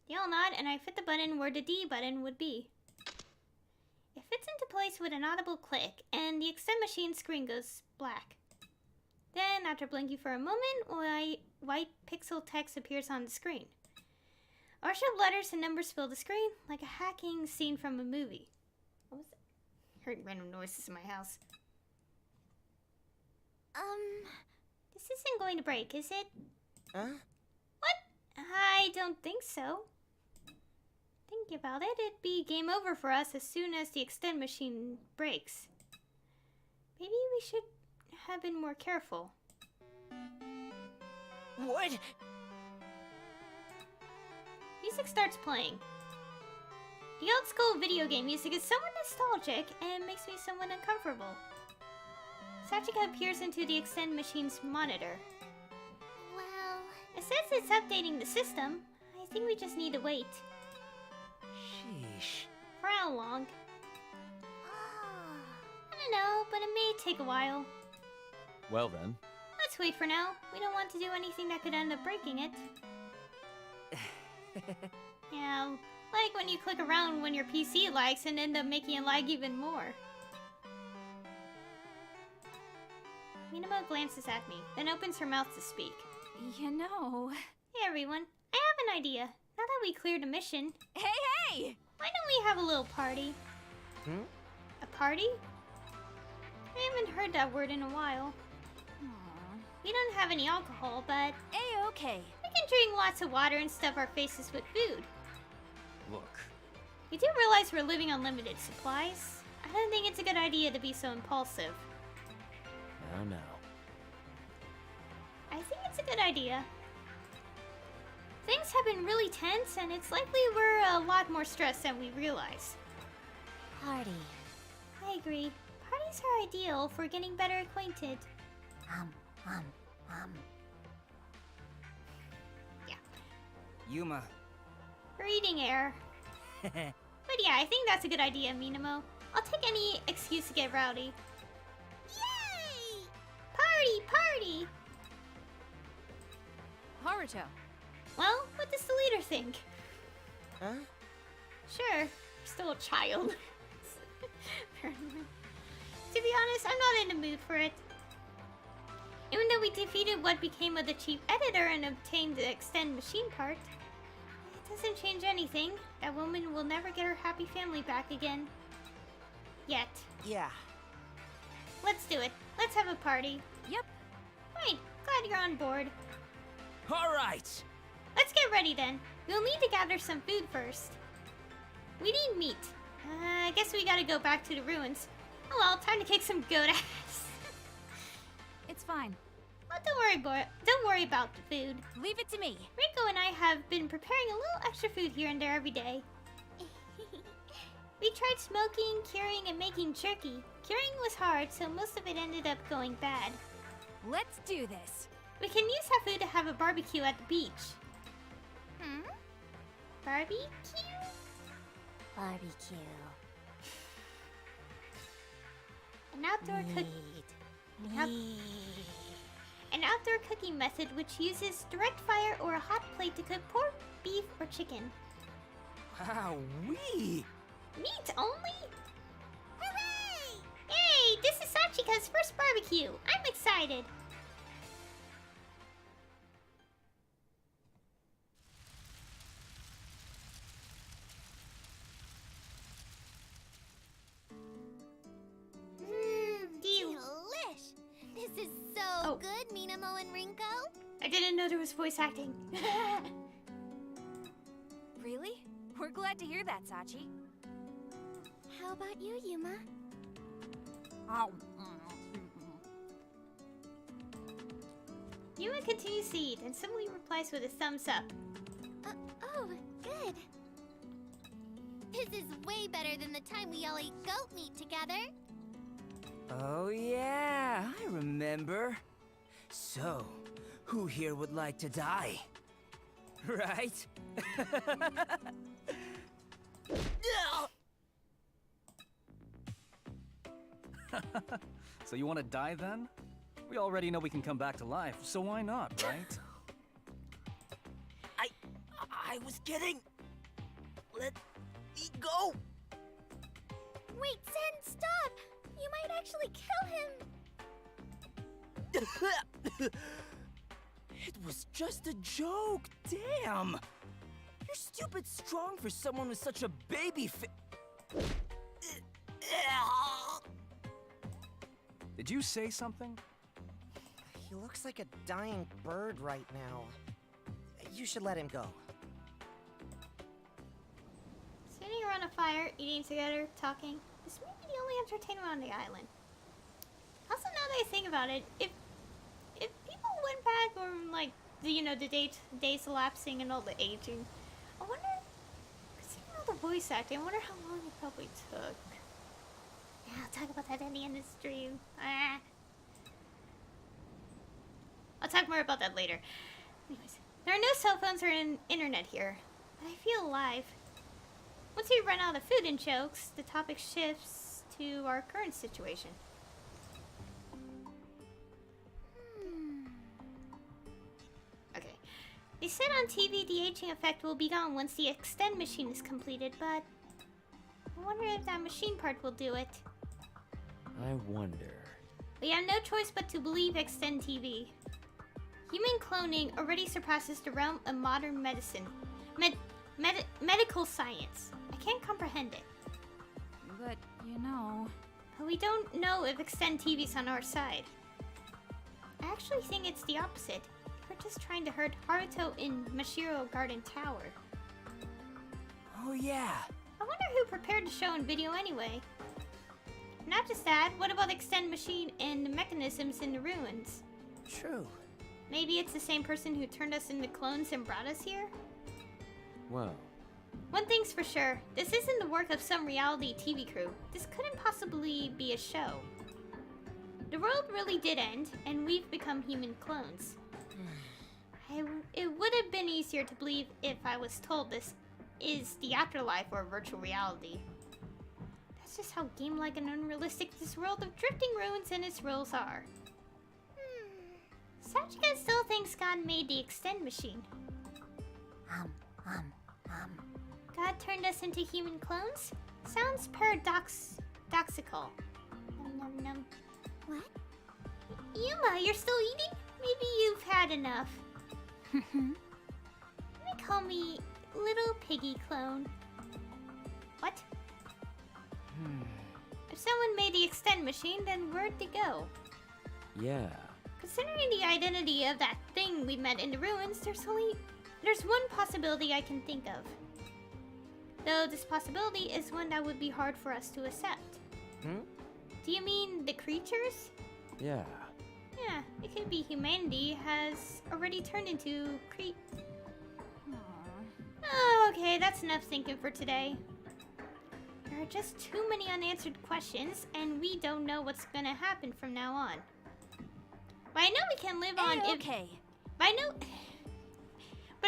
They all nod, and I fit the button where the D button would be. It fits into place with an audible click, and the extend machine screen goes black. Then, after blinking for a moment, white pixel text appears on the screen. A rush of letters and numbers fill the screen, like a hacking scene from a movie. What was that? Heard random noises in my house. This isn't going to break, is it? Huh? What? I don't think so. Think about it, it'd be game over for us as soon as the extend machine breaks. Maybe we should have been more careful. What? Music starts playing. The old school video game music is somewhat nostalgic and makes me somewhat uncomfortable. Sachika appears into the extend machine's monitor. Well, It says it's updating the system. I think we just need to wait. Sheesh. For how long? oh, I don't know, but it may take a while. well then. Let's wait for now. We don't want to do anything that could end up breaking it. Yeah, like when you click around when your PC lags and end up making it lag even more. Minamo glances at me, then opens her mouth to speak. You know. Hey everyone, I have an idea. Now that we cleared a mission, Hey! why don't we have a little party? Hmm? A party? I haven't heard that word in a while. Aw. We don't have any alcohol, but A-okay. we can drink lots of water and stuff our faces with food. Look, You do realize we're living on limited supplies? I don't think it's a good idea to be so impulsive. now. I think it's a good idea. Things have been really tense, and it's likely we're a lot more stressed than we realize. party. I agree. Parties are ideal for getting better acquainted. Um, um. Yuma. We're eating air. But yeah, I think that's a good idea, Minamo. I'll take any excuse to get rowdy. Yay! Party! Haruto. Well, what does the leader think? Huh? Sure, you're still a child. Apparently. To be honest, I'm not in the mood for it. Even though we defeated what became of the chief editor and obtained the extend machine part, it doesn't change anything. That woman will never get her happy family back again. Yet. Yeah. Let's do it. Let's have a party. Yep. Right, glad you're on board. All right. Let's get ready then. We'll need to gather some food first. We need meat. I guess we gotta go back to the ruins. Oh well, time to kick some goat ass. It's fine. Well, don't worry about the food. Leave it to me. Rico and I have been preparing a little extra food here and there every day. We tried smoking, curing, and making jerky. Curing was hard, so most of it ended up going bad. Let's do this. We can use that food to have a barbecue at the beach. Barbecue? Barbecue. An outdoor An outdoor cooking method which uses direct fire or a hot plate to cook pork, beef, or chicken. Wowee! Meat only? Hooray! Yay! This is Sachika's first barbecue. I'm excited. Delish! This is so Oh. good, Minamo and Rinko. I didn't know there was voice acting. Really? We're glad to hear that, Sachi. How about you, Yuma? Yuma continues to eat and simply replies with a thumbs up. Oh, good. This is way better than the time we all ate goat meat together. Oh yeah, I remember. So, who here would like to die? Right? So you want to die then? We already know we can come back to life, so why not, right? I was kidding. Let me go. Wait, Zen, stop! You might actually kill him! It was just a joke. Damn. You're stupid strong for someone with such a baby Did you say something? He looks like a dying bird right now. You should let him go. Sitting around a fire, eating together, talking. This may be the only entertainment on the island. Also, now that I think about it, if people went back or like the days elapsing and all the aging, I wonder, considering all the voice acting, I wonder how long it probably took. Yeah, I'll talk about that at the end of the stream. I'll talk more about that later. Anyways, there are no cell phones or internet here, but I feel alive. Once we run out of food and jokes, the topic shifts to our current situation. Okay. They said on TV the aging effect will be gone once the extend machine is completed, but I wonder if that machine part will do it. I wonder. We have no choice but to believe extend TV. Human cloning already surpasses the realm of modern medicine. Medical science. I can't comprehend it. But, you know... But we don't know if extend TV's on our side. I actually think it's the opposite. We're just trying to hurt Haruto in Mashiro Garden Tower. Oh yeah. I wonder who prepared the show and video anyway. Not just that, what about extend machine and the mechanisms in the ruins? True. Maybe it's the same person who turned us into clones and brought us here? Well, One thing's for sure, this isn't the work of some reality TV crew. This couldn't possibly be a show. The world really did end, and we've become human clones. It would have been easier to believe if I was told this is the afterlife or virtual reality. That's just how game-like and unrealistic this world of drifting ruins and its rules are. Sachika still thinks God made the extend machine. God turned us into human clones? Sounds paradoxical. Nom nom nom. What? Yuma, you're still eating? Maybe you've had enough. They call me Little Piggy Clone. What? If someone made the extend machine, then where'd they go? yeah. Considering the identity of that thing we met in the ruins, there's one possibility I can think of. Though this possibility is one that would be hard for us to accept. Do you mean the creatures? Yeah. Yeah, it could be humanity has already turned into Oh, okay, that's enough thinking for today. There are just too many unanswered questions, and we don't know what's gonna happen from now on. But I know we can live on if... Okay. But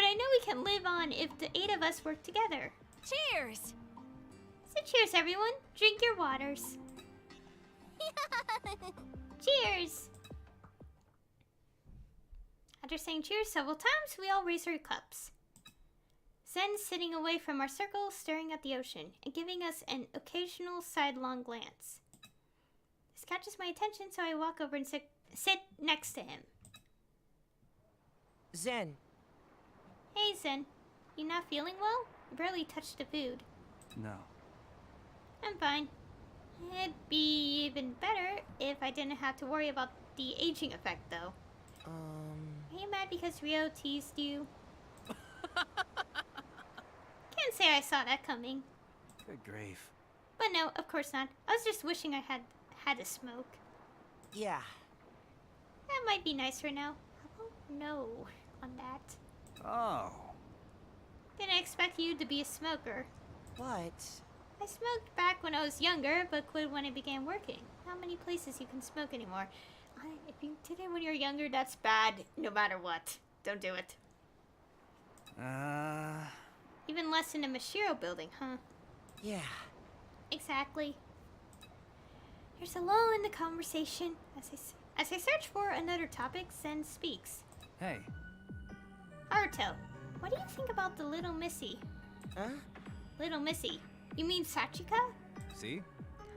I know we can live on if the 8 of us work together. Cheers! So cheers, everyone. Drink your waters. Cheers! After saying cheers several times, we all raise our cups. Zen sitting away from our circle, staring at the ocean, and giving us an occasional sidelong glance. This catches my attention, so I walk over and sit next to him. Zen, Hey, Zen. You not feeling well? You barely touched the food. No. I'm fine. It'd be even better if I didn't have to worry about the aging effect, though. Are you mad because Rio teased you? Can't say I saw that coming. Good grief. But no, of course not. I was just wishing I had a smoke. yeah. That might be nicer now. I won't know on that. Oh. Didn't expect you to be a smoker. But I smoked back when I was younger, but quit when I began working. not many places you can smoke anymore. If you did it when you're younger, that's bad, no matter what. Don't do it. Even less in a Mashiro building, huh? Yeah. Exactly. There's a lull in the conversation. As I search for another topic, Zen speaks. Hey. Haruto, what do you think about the little Missy? Huh? Little Missy? You mean Sachika? See?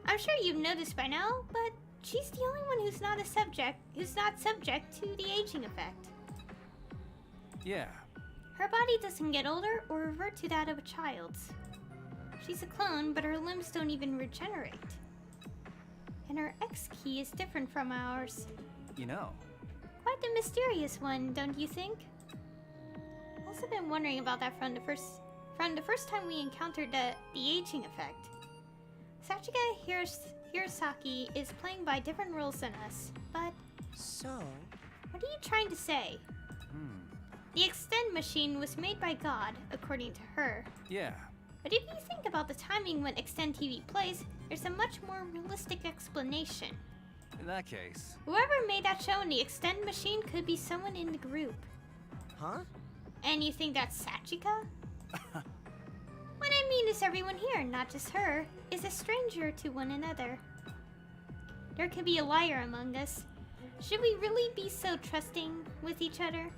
I'm sure you've noticed by now, but she's the only one who's not subject to the aging effect. Yeah. Her body doesn't get older or revert to that of a child's. She's a clone, but her limbs don't even regenerate. And her X key is different from ours. You know. Quite the mysterious one, don't you think? I've also been wondering about that from the first time we encountered the aging effect. Sachika Hirosaki is playing by different rules than us, but... So? What are you trying to say? The Extend machine was made by God, according to her. Yeah. But if you think about the timing when Extend TV plays, there's a much more realistic explanation. In that case. Whoever made that show in the Extend machine could be someone in the group. Huh? And you think that's Sachika? What I mean is everyone here, not just her, is a stranger to one another. There could be a liar among us. Should we really be so trusting with each other?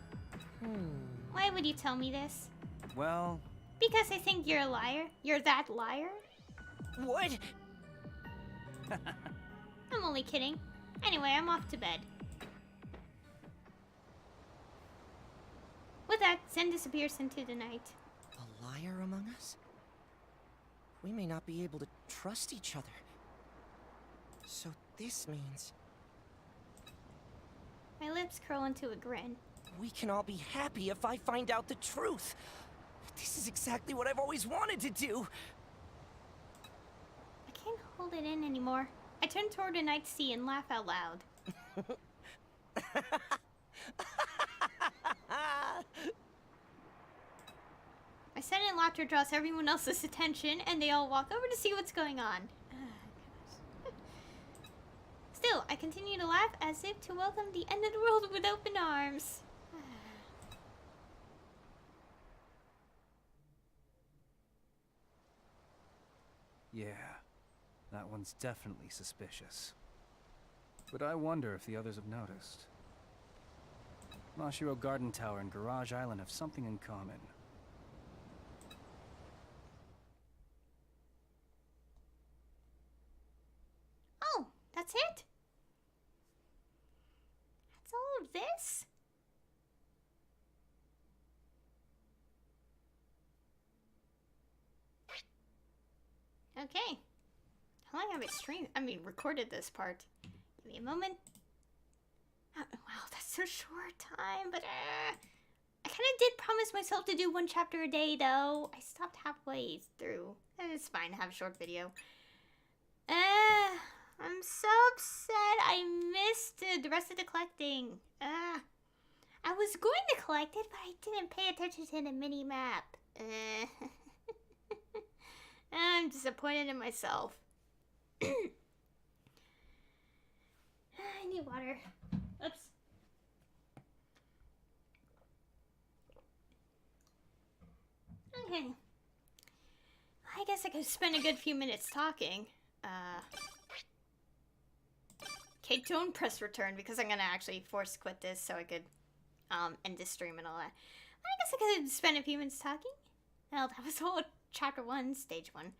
Why would you tell me this? Well... Because I think you're a liar? You're that liar? What? I'm only kidding. Anyway, I'm off to bed. With that, Zen disappears into the night. A liar among us? We may not be able to trust each other. So this means... My lips curl into a grin. We can all be happy if I find out the truth. This is exactly what I've always wanted to do. I can't hold it in anymore. I turn toward the night sea and laugh out loud. My silent laughter draws everyone else's attention, and they all walk over to see what's going on. Still, I continue to laugh as if to welcome the end of the world with open arms. Yeah, that one's definitely suspicious. But I wonder if the others have noticed. Mashiro Garden Tower and Garage Island have something in common. Oh, that's it? That's all of this? Okay. How long have I recorded this part? Give me a moment. Wow, that's so short time, but I kind of did promise myself to do one chapter a day, though. I stopped halfway through. It's fine to have a short video. I'm so upset I missed the rest of the collecting. I was going to collect it, but I didn't pay attention to the mini-map. I'm disappointed in myself. I need water. Oops. Okay. I guess I could spend a good few minutes talking. Okay, don't press return because I'm gonna actually force quit this so I could end this stream and all that. I guess I could spend a few minutes talking. Well, that was all chapter 1, stage 1.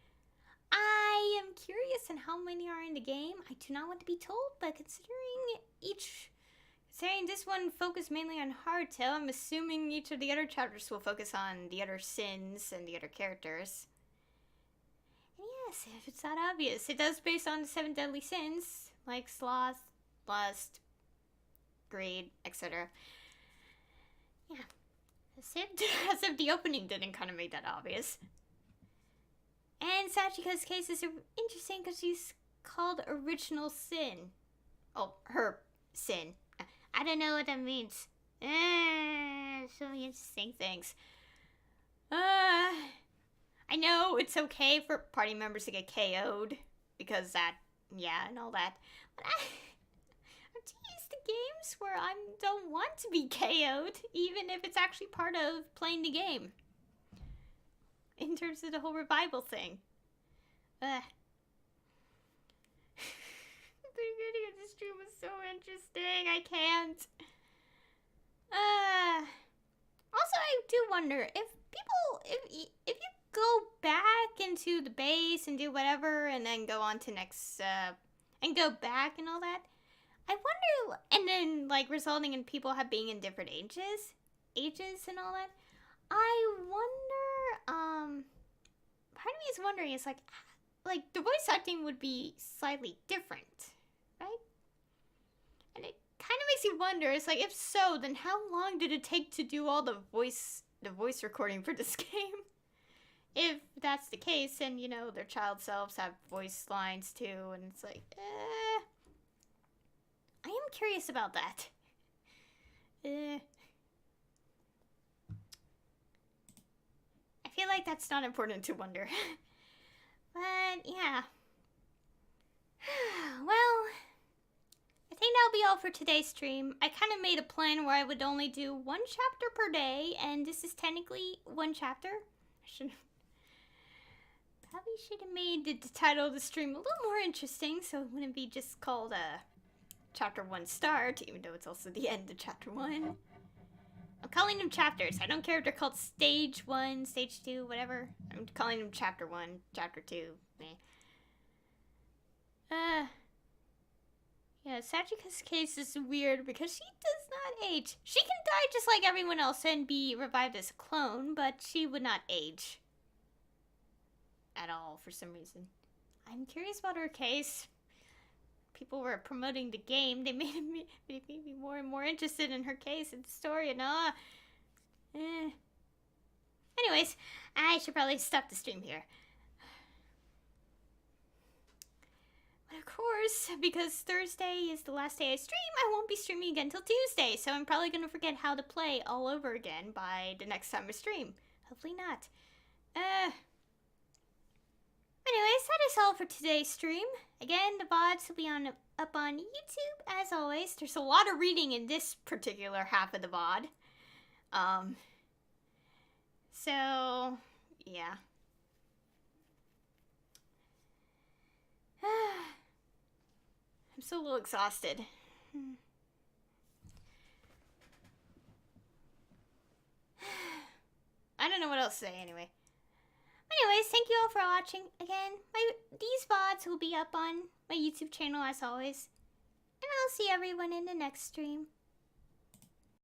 I am curious on how many are in the game. I do not want to be told, but considering this one focused mainly on Haruto, I'm assuming each of the other chapters will focus on the other sins and the other characters. And yes, if it's not obvious, it does based on the 7 deadly sins, like sloth, lust, greed, etc. Yeah. As if the opening didn't kind of make that obvious. And Sachika's case is interesting because she's called Original Sin. Oh, her sin. I don't know what that means. So many interesting things. I know it's okay for party members to get KO'd because that yeah, and all that. But I'm too used to games where I don't want to be KO'd, even if it's actually part of playing the game. In terms of the whole revival thing. The beginning of the stream was so interesting. I can't. Also, I do wonder if people, if you go back into the base and do whatever, and then go on to next, and go back and all that, I wonder, and then like resulting in people being in different ages and all that. I wonder, part of me is wondering, it's like the voice acting would be slightly different, right? And it kind of makes you wonder, it's like, if so, then how long did it take to do all the voice recording for this game? If that's the case, and you know, their child selves have voice lines too, and it's like, I am curious about that. I feel like that's not important to wonder. But, yeah. Well, I think that'll be all for today's stream. I kind of made a plan where I would only do one chapter per day, and this is technically one chapter. Probably should have made the title of the stream a little more interesting, so it wouldn't be just called Chapter 1 Start, even though it's also the end of Chapter 1. I'm calling them chapters. I don't care if they're called Stage 1, Stage 2, whatever. I'm calling them Chapter 1, Chapter 2. Meh. Yeah, Sajika's case is weird because she does not age. She can die just like everyone else and be revived as a clone, but she would not age. At all, for some reason. I'm curious about her case. People were promoting the game. They made me more and more interested in her case and the story and Anyways, I should probably stop the stream here. But of course, because Thursday is the last day I stream, I won't be streaming again until Tuesday, so I'm probably gonna forget how to play all over again by the next time I stream. Hopefully not. Anyways, that is all for today's stream. Again, the VODs will be up on YouTube, as always. There's a lot of reading in this particular half of the VOD. So, yeah. I'm still a little exhausted. I don't know what else to say anyway. Anyways, thank you all for watching. Again, these VODs will be up on my YouTube channel as always. And I'll see everyone in the next stream.